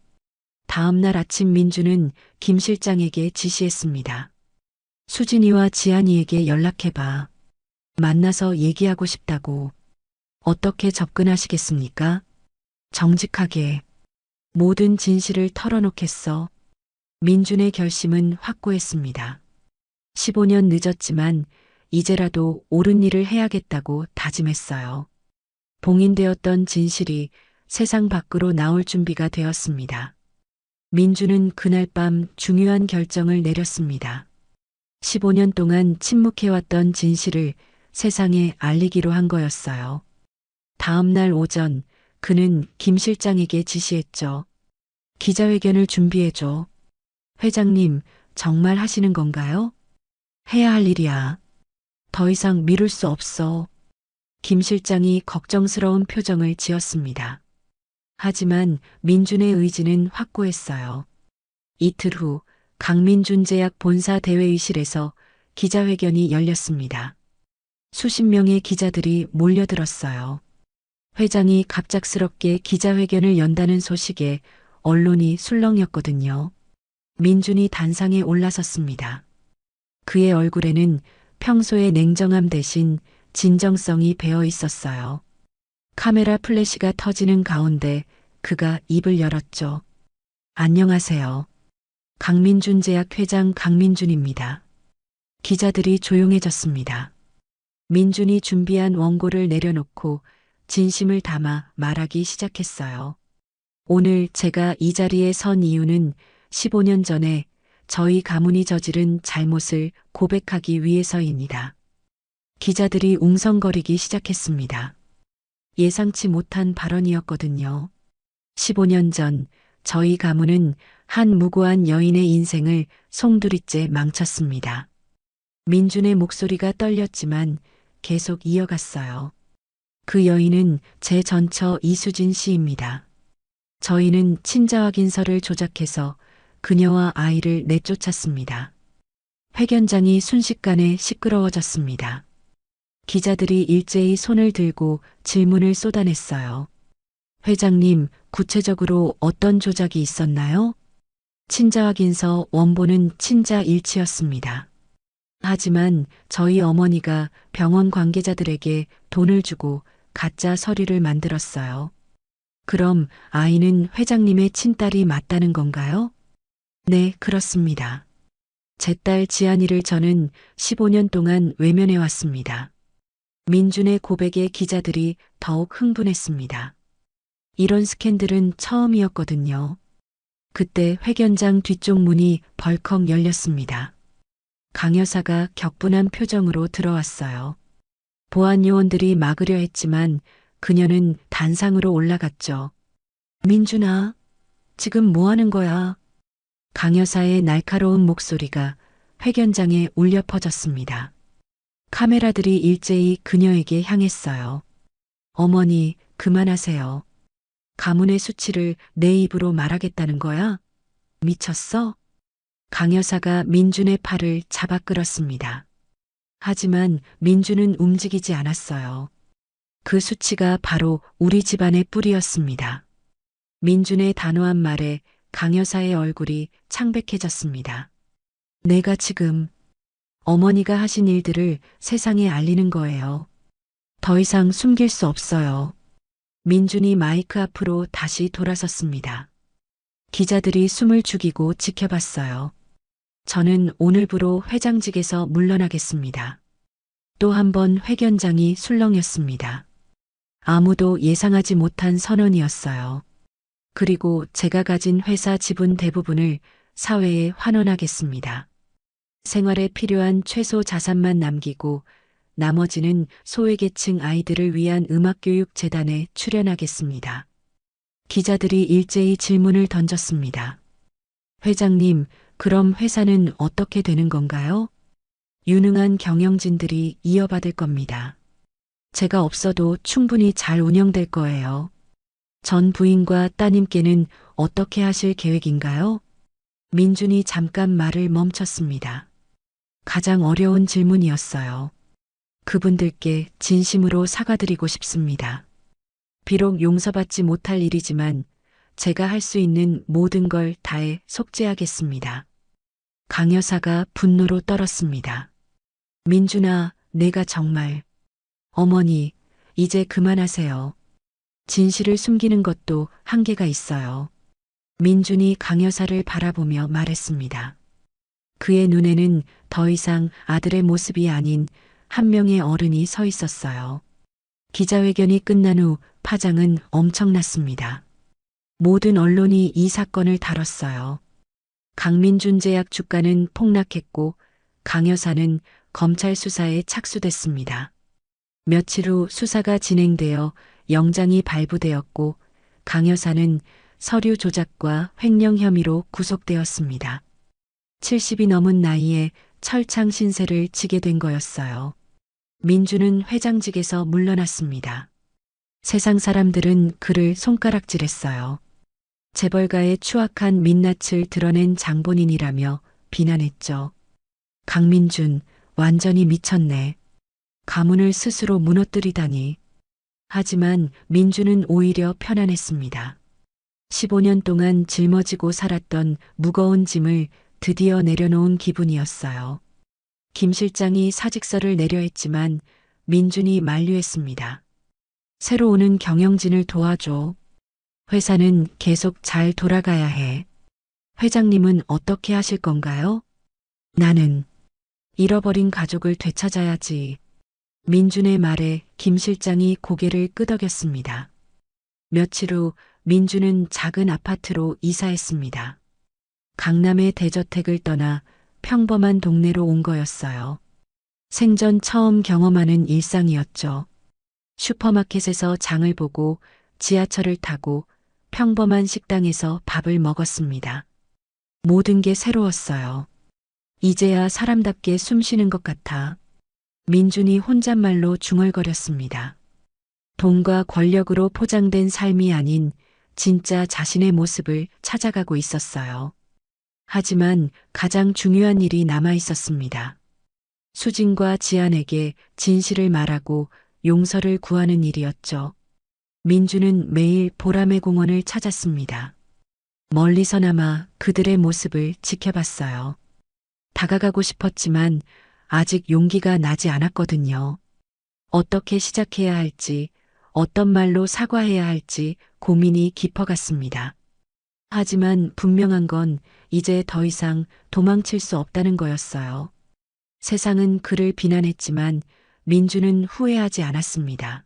다음 날 아침 민준은 김 실장에게 지시했습니다. 수진이와 지안이에게 연락해봐. 만나서 얘기하고 싶다고. 어떻게 접근하시겠습니까? 정직하게. 모든 진실을 털어놓겠어. 민준의 결심은 확고했습니다. 15년 늦었지만 이제라도 옳은 일을 해야겠다고 다짐했어요. 봉인되었던 진실이 세상 밖으로 나올 준비가 되었습니다. 민준은 그날 밤 중요한 결정을 내렸습니다. 15년 동안 침묵해왔던 진실을 세상에 알리기로 한 거였어요. 다음 날 오전 그는 김 실장에게 지시했죠. 기자회견을 준비해줘. 회장님, 정말 하시는 건가요? 해야 할 일이야. 더 이상 미룰 수 없어. 김 실장이 걱정스러운 표정을 지었습니다. 하지만 민준의 의지는 확고했어요. 이틀 후 강민준 제약 본사 대회의실에서 기자회견이 열렸습니다. 수십 명의 기자들이 몰려들었어요. 회장이 갑작스럽게 기자회견을 연다는 소식에 언론이 술렁였거든요. 민준이 단상에 올라섰습니다. 그의 얼굴에는 평소의 냉정함 대신 진정성이 배어 있었어요. 카메라 플래시가 터지는 가운데 그가 입을 열었죠. 안녕하세요. 강민준 제약 회장 강민준입니다. 기자들이 조용해졌습니다. 민준이 준비한 원고를 내려놓고 진심을 담아 말하기 시작했어요. 오늘 제가 이 자리에 선 이유는 15년 전에 저희 가문이 저지른 잘못을 고백하기 위해서입니다. 기자들이 웅성거리기 시작했습니다. 예상치 못한 발언이었거든요. 15년 전 저희 가문은 한 무고한 여인의 인생을 송두리째 망쳤습니다. 민준의 목소리가 떨렸지만 계속 이어갔어요. 그 여인은 제 전처 이수진 씨입니다. 저희는 친자 확인서를 조작해서 그녀와 아이를 내쫓았습니다. 회견장이 순식간에 시끄러워졌습니다. 기자들이 일제히 손을 들고 질문을 쏟아냈어요. 회장님, 구체적으로 어떤 조작이 있었나요? 친자 확인서 원본은 친자 일치였습니다. 하지만 저희 어머니가 병원 관계자들에게 돈을 주고 가짜 서류를 만들었어요. 그럼 아이는 회장님의 친딸이 맞다는 건가요? 네, 그렇습니다. 제 딸 지안이를 저는 15년 동안 외면해 왔습니다. 민준의 고백에 기자들이 더욱 흥분했습니다. 이런 스캔들은 처음이었거든요. 그때 회견장 뒤쪽 문이 벌컥 열렸습니다. 강 여사가 격분한 표정으로 들어왔어요. 보안 요원들이 막으려 했지만 그녀는 단상으로 올라갔죠. 민준아, 지금 뭐 하는 거야? 강 여사의 날카로운 목소리가 회견장에 울려 퍼졌습니다. 카메라들이 일제히 그녀에게 향했어요. 어머니, 그만하세요. 가문의 수치를 내 입으로 말하겠다는 거야? 미쳤어? 강 여사가 민준의 팔을 잡아 끌었습니다. 하지만 민준은 움직이지 않았어요. 그 수치가 바로 우리 집안의 뿌리였습니다. 민준의 단호한 말에 강 여사의 얼굴이 창백해졌습니다. 내가 지금 어머니가 하신 일들을 세상에 알리는 거예요. 더 이상 숨길 수 없어요. 민준이 마이크 앞으로 다시 돌아섰습니다. 기자들이 숨을 죽이고 지켜봤어요. 저는 오늘부로 회장직에서 물러나겠습니다. 또 한 번 회견장이 술렁였습니다. 아무도 예상하지 못한 선언이었어요. 그리고 제가 가진 회사 지분 대부분을 사회에 환원하겠습니다. 생활에 필요한 최소 자산만 남기고 나머지는 소외계층 아이들을 위한 음악교육재단에 출연하겠습니다. 기자들이 일제히 질문을 던졌습니다. 회장님, 그럼 회사는 어떻게 되는 건가요? 유능한 경영진들이 이어받을 겁니다. 제가 없어도 충분히 잘 운영될 거예요. 전 부인과 따님께는 어떻게 하실 계획인가요? 민준이 잠깐 말을 멈췄습니다. 가장 어려운 질문이었어요. 그분들께 진심으로 사과드리고 싶습니다. 비록 용서받지 못할 일이지만 제가 할 수 있는 모든 걸 다해 속죄하겠습니다. 강 여사가 분노로 떨었습니다. 민준아, 내가 정말... 어머니, 이제 그만하세요. 진실을 숨기는 것도 한계가 있어요. 민준이 강 여사를 바라보며 말했습니다. 그의 눈에는 더 이상 아들의 모습이 아닌 한 명의 어른이 서 있었어요. 기자회견이 끝난 후 파장은 엄청났습니다. 모든 언론이 이 사건을 다뤘어요. 강민준 제약 주가는 폭락했고 강 여사는 검찰 수사에 착수됐습니다. 며칠 후 수사가 진행되어 영장이 발부되었고 강 여사는 서류 조작과 횡령 혐의로 구속되었습니다. 70이 넘은 나이에 철창 신세를 지게 된 거였어요. 민준은 회장직에서 물러났습니다. 세상 사람들은 그를 손가락질했어요. 재벌가의 추악한 민낯을 드러낸 장본인이라며 비난했죠. 강민준, 완전히 미쳤네. 가문을 스스로 무너뜨리다니. 하지만 민준은 오히려 편안했습니다. 15년 동안 짊어지고 살았던 무거운 짐을 드디어 내려놓은 기분이었어요. 김 실장이 사직서를 내려 했지만 민준이 만류했습니다. 새로 오는 경영진을 도와줘. 회사는 계속 잘 돌아가야 해. 회장님은 어떻게 하실 건가요? 나는 잃어버린 가족을 되찾아야지. 민준의 말에 김 실장이 고개를 끄덕였습니다. 며칠 후 민준은 작은 아파트로 이사했습니다. 강남의 대저택을 떠나 평범한 동네로 온 거였어요. 생전 처음 경험하는 일상이었죠. 슈퍼마켓에서 장을 보고 지하철을 타고 평범한 식당에서 밥을 먹었습니다. 모든 게 새로웠어요. 이제야 사람답게 숨 쉬는 것 같아. 민준이 혼잣말로 중얼거렸습니다. 돈과 권력으로 포장된 삶이 아닌 진짜 자신의 모습을 찾아가고 있었어요. 하지만 가장 중요한 일이 남아 있었습니다. 수진과 지안에게 진실을 말하고 용서를 구하는 일이었죠. 민주는 매일 보람의 공원을 찾았습니다. 멀리서나마 그들의 모습을 지켜봤어요. 다가가고 싶었지만 아직 용기가 나지 않았거든요. 어떻게 시작해야 할지, 어떤 말로 사과해야 할지 고민이 깊어갔습니다. 하지만 분명한 건 이제 더 이상 도망칠 수 없다는 거였어요. 세상은 그를 비난했지만 민주는 후회하지 않았습니다.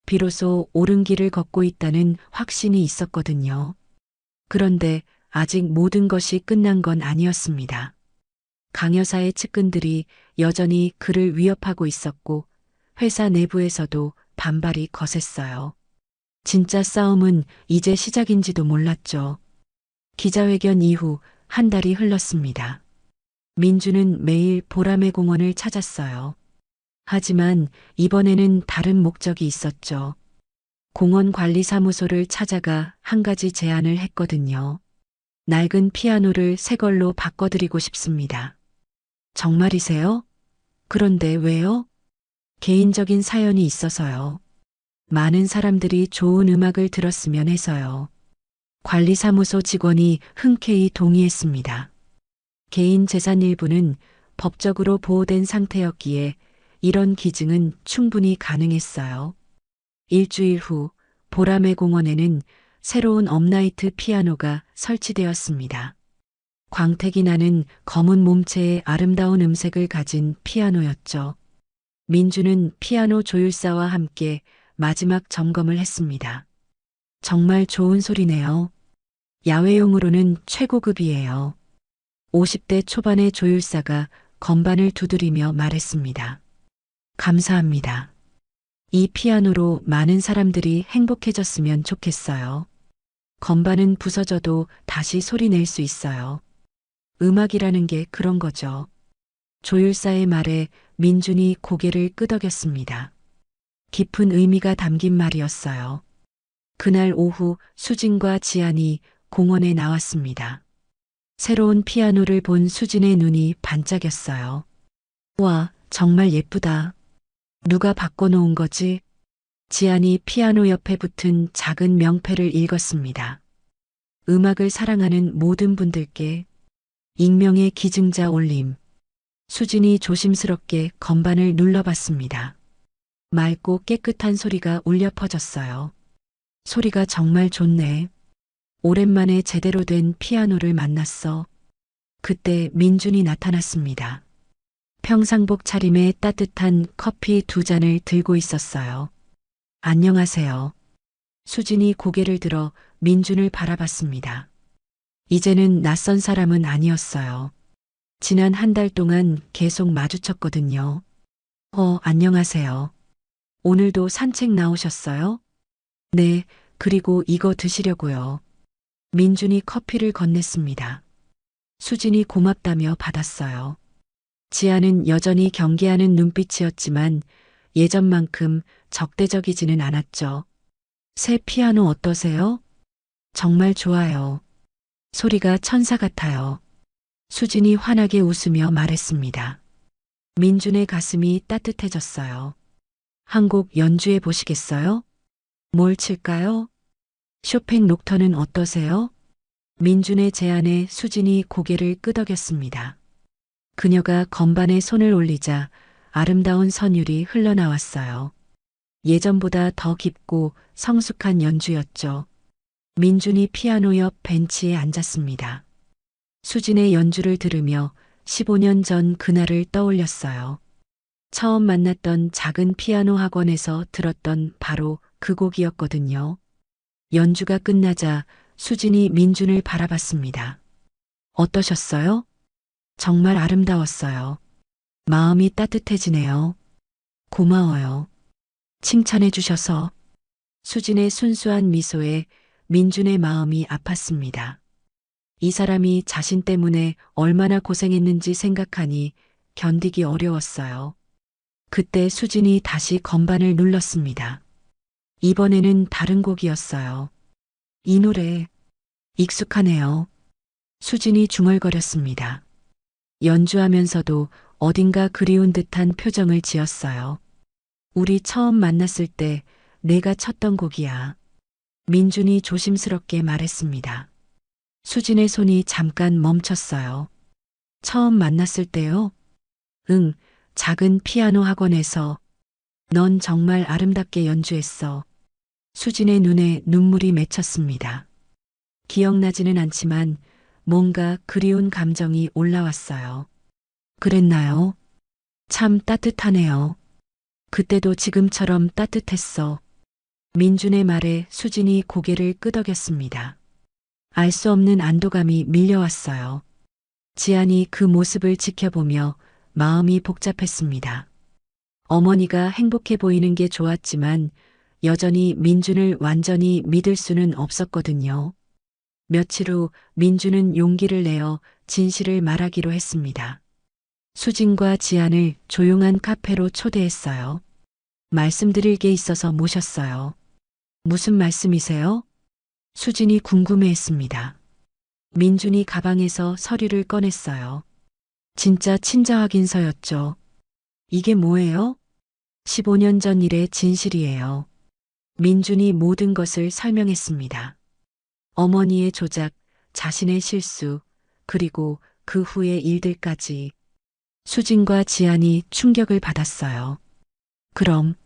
비로소 옳은 길을 걷고 있다는 확신이 있었거든요. 그런데 아직 모든 것이 끝난 건 아니었습니다. 강여사의 측근들이 여전히 그를 위협하고 있었고 회사 내부에서도 반발이 거셌어요. 진짜 싸움은 이제 시작인지도 몰랐죠. 기자회견 이후 한 달이 흘렀습니다. 민주는 매일 보람의 공원을 찾았어요. 하지만 이번에는 다른 목적이 있었죠. 공원 관리사무소를 찾아가 한 가지 제안을 했거든요. 낡은 피아노를 새 걸로 바꿔드리고 싶습니다. 정말이세요? 그런데 왜요? 개인적인 사연이 있어서요. 많은 사람들이 좋은 음악을 들었으면 해서요. 관리사무소 직원이 흔쾌히 동의했습니다. 개인 재산 일부는 법적으로 보호된 상태였기에 이런 기증은 충분히 가능했어요. 일주일 후 보람의 공원에는 새로운 업라이트 피아노가 설치되었습니다. 광택이 나는 검은 몸체의 아름다운 음색을 가진 피아노였죠. 민주는 피아노 조율사와 함께 마지막 점검을 했습니다. 정말 좋은 소리네요. 야외용으로는 최고급이에요. 50대 초반의 조율사가 건반을 두드리며 말했습니다. 감사합니다. 이 피아노로 많은 사람들이 행복해졌으면 좋겠어요. 건반은 부서져도 다시 소리 낼 수 있어요. 음악이라는 게 그런 거죠. 조율사의 말에 민준이 고개를 끄덕였습니다. 깊은 의미가 담긴 말이었어요. 그날 오후 수진과 지안이 공원에 나왔습니다. 새로운 피아노를 본 수진의 눈이 반짝였어요. 와, 정말 예쁘다. 누가 바꿔놓은 거지? 지안이 피아노 옆에 붙은 작은 명패를 읽었습니다. 음악을 사랑하는 모든 분들께 익명의 기증자 올림. 수진이 조심스럽게 건반을 눌러봤습니다. 맑고 깨끗한 소리가 울려 퍼졌어요. 소리가 정말 좋네. 오랜만에 제대로 된 피아노를 만났어. 그때 민준이 나타났습니다. 평상복 차림에 따뜻한 커피 2잔을 들고 있었어요. 안녕하세요. 수진이 고개를 들어 민준을 바라봤습니다. 이제는 낯선 사람은 아니었어요. 지난 한 달 동안 계속 마주쳤거든요. 안녕하세요. 오늘도 산책 나오셨어요? 네, 그리고 이거 드시려고요. 민준이 커피를 건넸습니다. 수진이 고맙다며 받았어요. 지아는 여전히 경계하는 눈빛이었지만 예전만큼 적대적이지는 않았죠. 새 피아노 어떠세요? 정말 좋아요. 소리가 천사 같아요. 수진이 환하게 웃으며 말했습니다. 민준의 가슴이 따뜻해졌어요. 한 곡 연주해 보시겠어요? 뭘 칠까요? 쇼팽 녹턴은 어떠세요? 민준의 제안에 수진이 고개를 끄덕였습니다. 그녀가 건반에 손을 올리자 아름다운 선율이 흘러나왔어요. 예전보다 더 깊고 성숙한 연주였죠. 민준이 피아노 옆 벤치에 앉았습니다. 수진의 연주를 들으며 15년 전 그날을 떠올렸어요. 처음 만났던 작은 피아노 학원에서 들었던 바로 그 곡이었거든요. 연주가 끝나자 수진이 민준을 바라봤습니다. 어떠셨어요? 정말 아름다웠어요. 마음이 따뜻해지네요. 고마워요. 칭찬해 주셔서. 수진의 순수한 미소에 민준의 마음이 아팠습니다. 이 사람이 자신 때문에 얼마나 고생했는지 생각하니 견디기 어려웠어요. 그때 수진이 다시 건반을 눌렀습니다. 이번에는 다른 곡이었어요. 이 노래 익숙하네요. 수진이 중얼거렸습니다. 연주하면서도 어딘가 그리운 듯한 표정을 지었어요. 우리 처음 만났을 때 내가 쳤던 곡이야. 민준이 조심스럽게 말했습니다. 수진의 손이 잠깐 멈췄어요. 처음 만났을 때요? 응, 작은 피아노 학원에서. 넌 정말 아름답게 연주했어. 수진의 눈에 눈물이 맺혔습니다. 기억나지는 않지만 뭔가 그리운 감정이 올라왔어요. 그랬나요? 참 따뜻하네요. 그때도 지금처럼 따뜻했어. 민준의 말에 수진이 고개를 끄덕였습니다. 알 수 없는 안도감이 밀려왔어요. 지안이 그 모습을 지켜보며 마음이 복잡했습니다. 어머니가 행복해 보이는 게 좋았지만 여전히 민준을 완전히 믿을 수는 없었거든요. 며칠 후 민준은 용기를 내어 진실을 말하기로 했습니다. 수진과 지안을 조용한 카페로 초대했어요. 말씀드릴 게 있어서 모셨어요. 무슨 말씀이세요? 수진이 궁금해했습니다. 민준이 가방에서 서류를 꺼냈어요. 진짜 친자 확인서였죠. 이게 뭐예요? 15년 전 일의 진실이에요. 민준이 모든 것을 설명했습니다. 어머니의 조작, 자신의 실수, 그리고 그 후의 일들까지. 수진과 지안이 충격을 받았어요. 그럼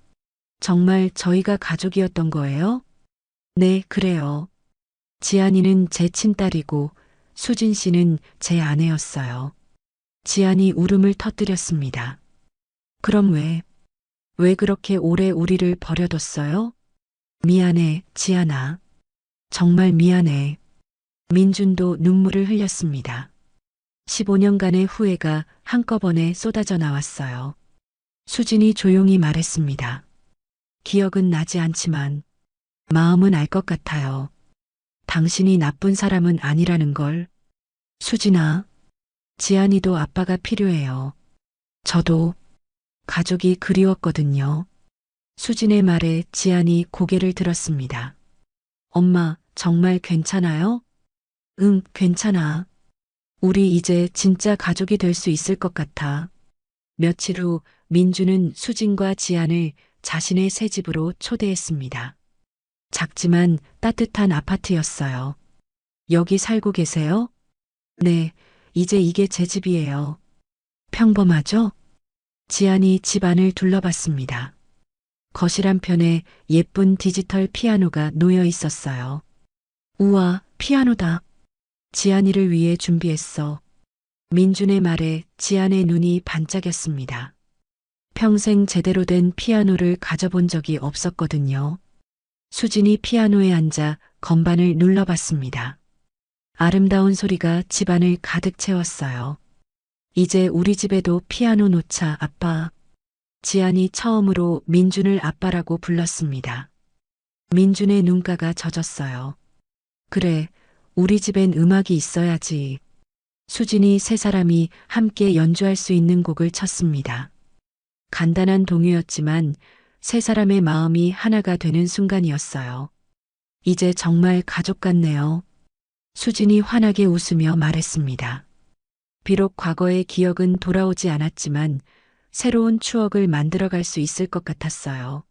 정말 저희가 가족이었던 거예요? 네, 그래요. 지안이는 제 친딸이고 수진 씨는 제 아내였어요. 지안이 울음을 터뜨렸습니다. 그럼 왜 그렇게 오래 우리를 버려뒀어요? 미안해, 지안아. 정말 미안해. 민준도 눈물을 흘렸습니다. 15년간의 후회가 한꺼번에 쏟아져 나왔어요. 수진이 조용히 말했습니다. 기억은 나지 않지만 마음은 알 것 같아요. 당신이 나쁜 사람은 아니라는 걸. 수진아, 지안이도 아빠가 필요해요. 저도 가족이 그리웠거든요. 수진의 말에 지안이 고개를 들었습니다. 엄마, 정말 괜찮아요? 응, 괜찮아. 우리 이제 진짜 가족이 될 수 있을 것 같아. 며칠 후 민주는 수진과 지안을 자신의 새 집으로 초대했습니다. 작지만 따뜻한 아파트였어요. 여기 살고 계세요? 네, 이제 이게 제 집이에요. 평범하죠? 지안이 집 안을 둘러봤습니다. 거실 한편에 예쁜 디지털 피아노가 놓여 있었어요. 우와, 피아노다. 지안이를 위해 준비했어. 민준의 말에 지안의 눈이 반짝였습니다. 평생 제대로 된 피아노를 가져본 적이 없었거든요. 수진이 피아노에 앉아 건반을 눌러봤습니다. 아름다운 소리가 집안을 가득 채웠어요. 이제 우리 집에도 피아노 놓자, 아빠. 지안이 처음으로 민준을 아빠라고 불렀습니다. 민준의 눈가가 젖었어요. 그래, 우리 집엔 음악이 있어야지. 수진이 세 사람이 함께 연주할 수 있는 곡을 쳤습니다. 간단한 동요였지만 세 사람의 마음이 하나가 되는 순간이었어요. 이제 정말 가족 같네요. 수진이 환하게 웃으며 말했습니다. 비록 과거의 기억은 돌아오지 않았지만 새로운 추억을 만들어갈 수 있을 것 같았어요.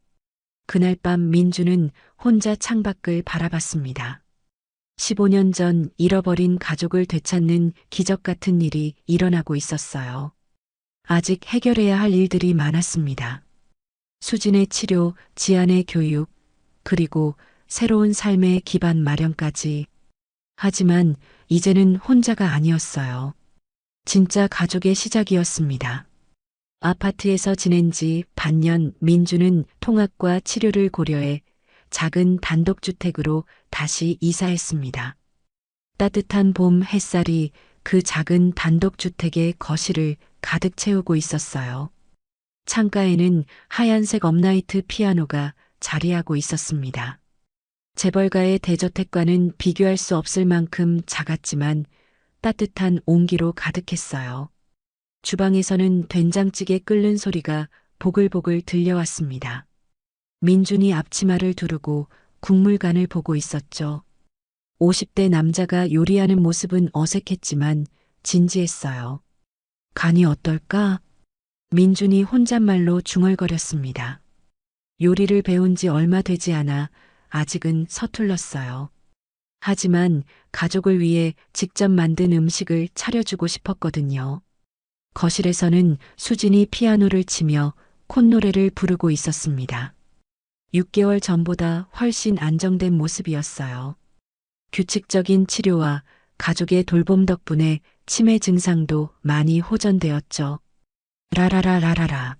그날 밤 민주는 혼자 창밖을 바라봤습니다. 15년 전 잃어버린 가족을 되찾는 기적 같은 일이 일어나고 있었어요. 아직 해결해야 할 일들이 많았습니다. 수진의 치료, 지안의 교육, 그리고 새로운 삶의 기반 마련까지. 하지만 이제는 혼자가 아니었어요. 진짜 가족의 시작이었습니다. 아파트에서 지낸 지 반년 민주는 통학과 치료를 고려해 작은 단독주택으로 다시 이사했습니다. 따뜻한 봄 햇살이 그 작은 단독주택의 거실을 가득 채우고 있었어요. 창가에는 하얀색 업라이트 피아노가 자리하고 있었습니다. 재벌가의 대저택과는 비교할 수 없을 만큼 작았지만 따뜻한 온기로 가득했어요. 주방에서는 된장찌개 끓는 소리가 보글보글 들려왔습니다. 민준이 앞치마를 두르고 국물관을 보고 있었죠. 50대 남자가 요리하는 모습은 어색했지만 진지했어요. 간이 어떨까? 민준이 혼잣말로 중얼거렸습니다. 요리를 배운 지 얼마 되지 않아 아직은 서툴렀어요. 하지만 가족을 위해 직접 만든 음식을 차려주고 싶었거든요. 거실에서는 수진이 피아노를 치며 콧노래를 부르고 있었습니다. 6개월 전보다 훨씬 안정된 모습이었어요. 규칙적인 치료와 가족의 돌봄 덕분에 치매 증상도 많이 호전되었죠. 라라라라라라.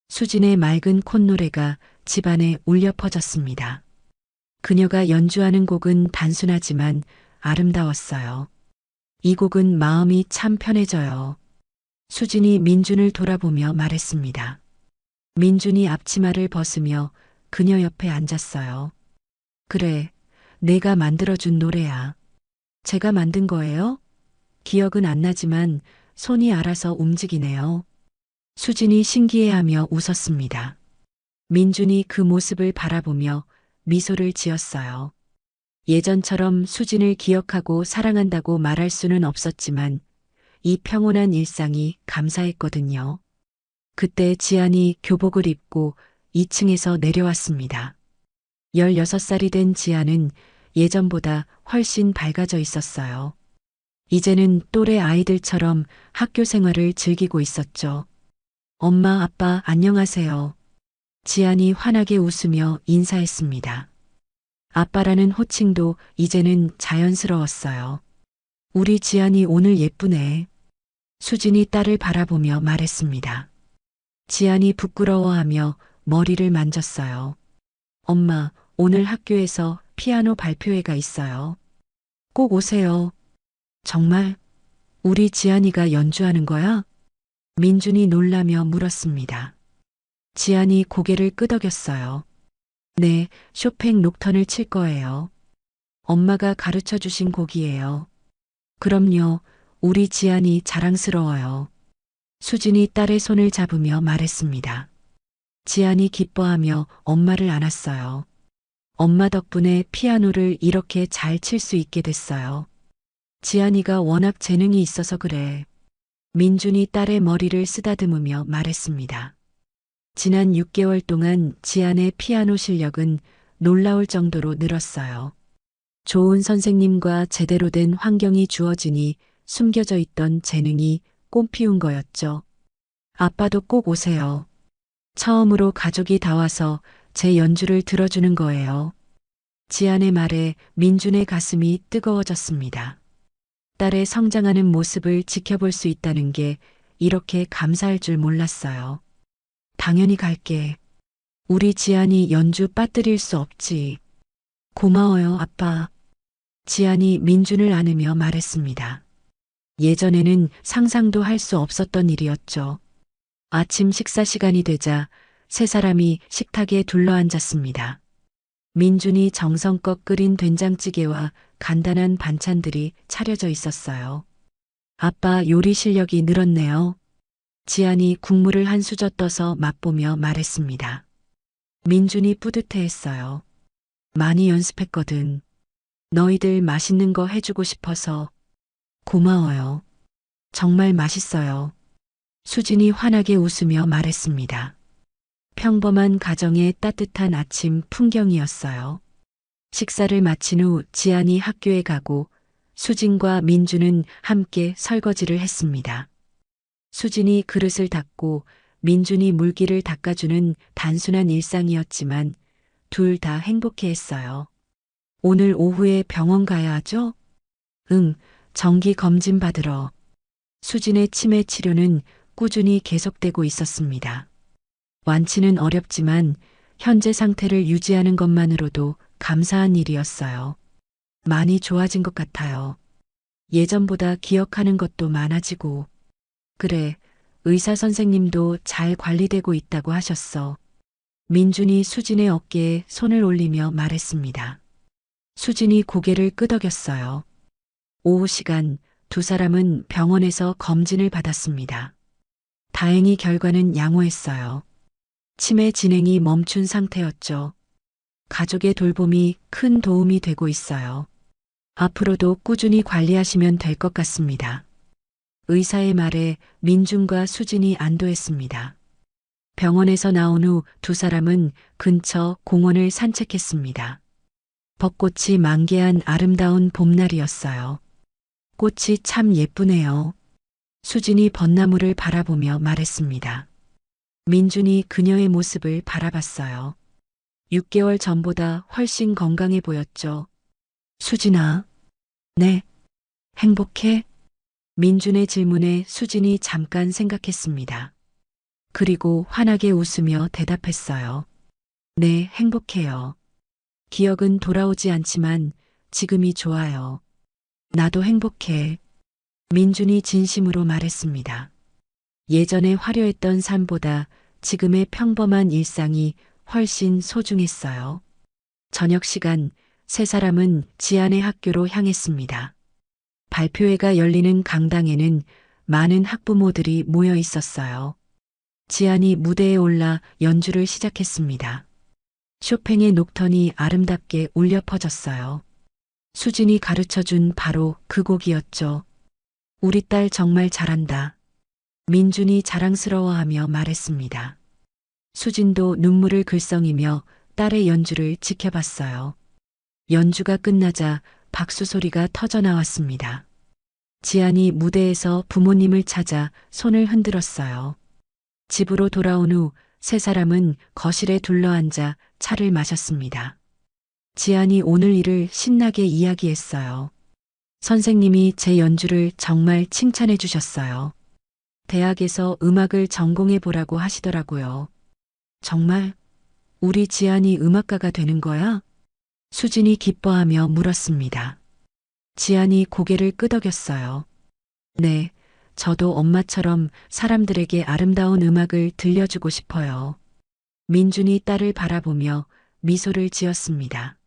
수진의 맑은 콧노래가 집안에 울려 퍼졌습니다. 그녀가 연주하는 곡은 단순하지만 아름다웠어요. 이 곡은 마음이 참 편해져요. 수진이 민준을 돌아보며 말했습니다. 민준이 앞치마를 벗으며 그녀 옆에 앉았어요. 그래, 내가 만들어준 노래야. 제가 만든 거예요? 기억은 안 나지만 손이 알아서 움직이네요. 수진이 신기해하며 웃었습니다. 민준이 그 모습을 바라보며 미소를 지었어요. 예전처럼 수진을 기억하고 사랑한다고 말할 수는 없었지만 이 평온한 일상이 감사했거든요. 그때 지안이 교복을 입고 2층에서 내려왔습니다. 16살이 된 지안은 예전보다 훨씬 밝아져 있었어요. 이제는 또래 아이들처럼 학교 생활을 즐기고 있었죠. 엄마, 아빠, 안녕하세요. 지안이 환하게 웃으며 인사했습니다. 아빠라는 호칭도 이제는 자연스러웠어요. 우리 지안이 오늘 예쁘네. 수진이 딸을 바라보며 말했습니다. 지안이 부끄러워하며 머리를 만졌어요. 엄마, 오늘 학교에서 피아노 발표회가 있어요. 꼭 오세요. 정말? 우리 지안이가 연주하는 거야? 민준이 놀라며 물었습니다. 지안이 고개를 끄덕였어요. 네, 쇼팽 녹턴을 칠 거예요. 엄마가 가르쳐 주신 곡이에요. 그럼요, 우리 지안이 자랑스러워요. 수진이 딸의 손을 잡으며 말했습니다. 지안이 기뻐하며 엄마를 안았어요. 엄마 덕분에 피아노를 이렇게 잘 칠 수 있게 됐어요. 지안이가 워낙 재능이 있어서 그래. 민준이 딸의 머리를 쓰다듬으며 말했습니다. 지난 6개월 동안 지안의 피아노 실력은 놀라울 정도로 늘었어요. 좋은 선생님과 제대로 된 환경이 주어지니 숨겨져 있던 재능이 꽃피운 거였죠. 아빠도 꼭 오세요. 처음으로 가족이 다 와서 제 연주를 들어주는 거예요. 지안의 말에 민준의 가슴이 뜨거워졌습니다. 딸의 성장하는 모습을 지켜볼 수 있다는 게 이렇게 감사할 줄 몰랐어요. 당연히 갈게. 우리 지안이 연주 빠뜨릴 수 없지. 고마워요, 아빠. 지안이 민준을 안으며 말했습니다. 예전에는 상상도 할 수 없었던 일이었죠. 아침 식사 시간이 되자 세 사람이 식탁에 둘러앉았습니다. 민준이 정성껏 끓인 된장찌개와 간단한 반찬들이 차려져 있었어요. 아빠 요리 실력이 늘었네요. 지안이 국물을 한 수저 떠서 맛보며 말했습니다. 민준이 뿌듯해했어요. 많이 연습했거든. 너희들 맛있는 거 해주고 싶어서. 고마워요. 정말 맛있어요. 수진이 환하게 웃으며 말했습니다. 평범한 가정의 따뜻한 아침 풍경이었어요. 식사를 마친 후 지안이 학교에 가고 수진과 민준은 함께 설거지를 했습니다. 수진이 그릇을 닦고 민준이 물기를 닦아주는 단순한 일상이었지만 둘 다 행복해했어요. 오늘 오후에 병원 가야 하죠? 응, 정기 검진 받으러. 수진의 치매 치료는 꾸준히 계속되고 있었습니다. 완치는 어렵지만 현재 상태를 유지하는 것만으로도 감사한 일이었어요. 많이 좋아진 것 같아요. 예전보다 기억하는 것도 많아지고. 그래, 의사 선생님도 잘 관리되고 있다고 하셨어. 민준이 수진의 어깨에 손을 올리며 말했습니다. 수진이 고개를 끄덕였어요. 오후 시간 두 사람은 병원에서 검진을 받았습니다. 다행히 결과는 양호했어요. 치매 진행이 멈춘 상태였죠. 가족의 돌봄이 큰 도움이 되고 있어요. 앞으로도 꾸준히 관리하시면 될 것 같습니다. 의사의 말에 민준과 수진이 안도했습니다. 병원에서 나온 후 두 사람은 근처 공원을 산책했습니다. 벚꽃이 만개한 아름다운 봄날이었어요. 꽃이 참 예쁘네요. 수진이 벚나무를 바라보며 말했습니다. 민준이 그녀의 모습을 바라봤어요. 6개월 전보다 훨씬 건강해 보였죠. 수진아. 네. 행복해? 민준의 질문에 수진이 잠깐 생각했습니다. 그리고 환하게 웃으며 대답했어요. 네, 행복해요. 기억은 돌아오지 않지만 지금이 좋아요. 나도 행복해. 민준이 진심으로 말했습니다. 예전에 화려했던 삶보다 지금의 평범한 일상이 훨씬 소중했어요. 저녁 시간, 세 사람은 지안의 학교로 향했습니다. 발표회가 열리는 강당에는 많은 학부모들이 모여 있었어요. 지안이 무대에 올라 연주를 시작했습니다. 쇼팽의 녹턴이 아름답게 울려 퍼졌어요. 수진이 가르쳐준 바로 그 곡이었죠. 우리 딸 정말 잘한다. 민준이 자랑스러워하며 말했습니다. 수진도 눈물을 글썽이며 딸의 연주를 지켜봤어요. 연주가 끝나자 박수 소리가 터져 나왔습니다. 지안이 무대에서 부모님을 찾아 손을 흔들었어요. 집으로 돌아온 후 세 사람은 거실에 둘러앉아 차를 마셨습니다. 지안이 오늘 일을 신나게 이야기했어요. 선생님이 제 연주를 정말 칭찬해 주셨어요. 대학에서 음악을 전공해 보라고 하시더라고요. 정말? 우리 지안이 음악가가 되는 거야? 수진이 기뻐하며 물었습니다. 지안이 고개를 끄덕였어요. 네, 저도 엄마처럼 사람들에게 아름다운 음악을 들려주고 싶어요. 민준이 딸을 바라보며 미소를 지었습니다.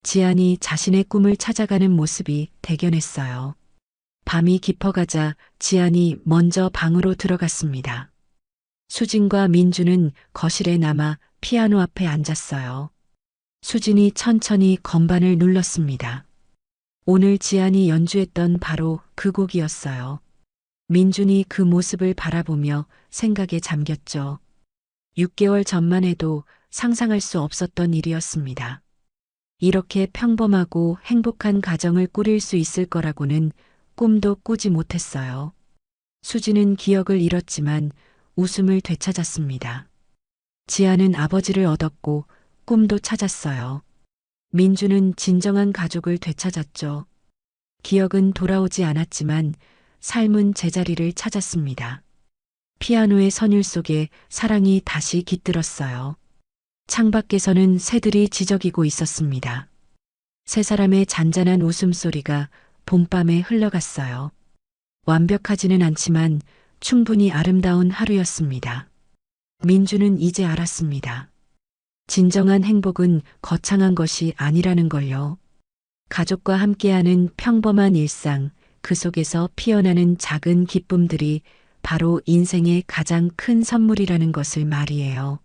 지안이 자신의 꿈을 찾아가는 모습이 대견했어요. 밤이 깊어가자 지안이 먼저 방으로 들어갔습니다. 수진과 민준은 거실에 남아 피아노 앞에 앉았어요. 수진이 천천히 건반을 눌렀습니다. 오늘 지안이 연주했던 바로 그 곡이었어요. 민준이 그 모습을 바라보며 생각에 잠겼죠. 6개월 전만 해도 상상할 수 없었던 일이었습니다. 이렇게 평범하고 행복한 가정을 꾸릴 수 있을 거라고는 꿈도 꾸지 못했어요. 수지는 기억을 잃었지만 웃음을 되찾았습니다. 지아는 아버지를 얻었고 꿈도 찾았어요. 민주는 진정한 가족을 되찾았죠. 기억은 돌아오지 않았지만 삶은 제자리를 찾았습니다. 피아노의 선율 속에 사랑이 다시 깃들었어요. 창밖에서는 새들이 지저귀고 있었습니다. 세 사람의 잔잔한 웃음소리가 봄밤에 흘러갔어요. 완벽하지는 않지만 충분히 아름다운 하루였습니다. 민주는 이제 알았습니다. 진정한 행복은 거창한 것이 아니라는 걸요. 가족과 함께하는 평범한 일상, 그 속에서 피어나는 작은 기쁨들이 바로 인생의 가장 큰 선물이라는 것을 말이에요.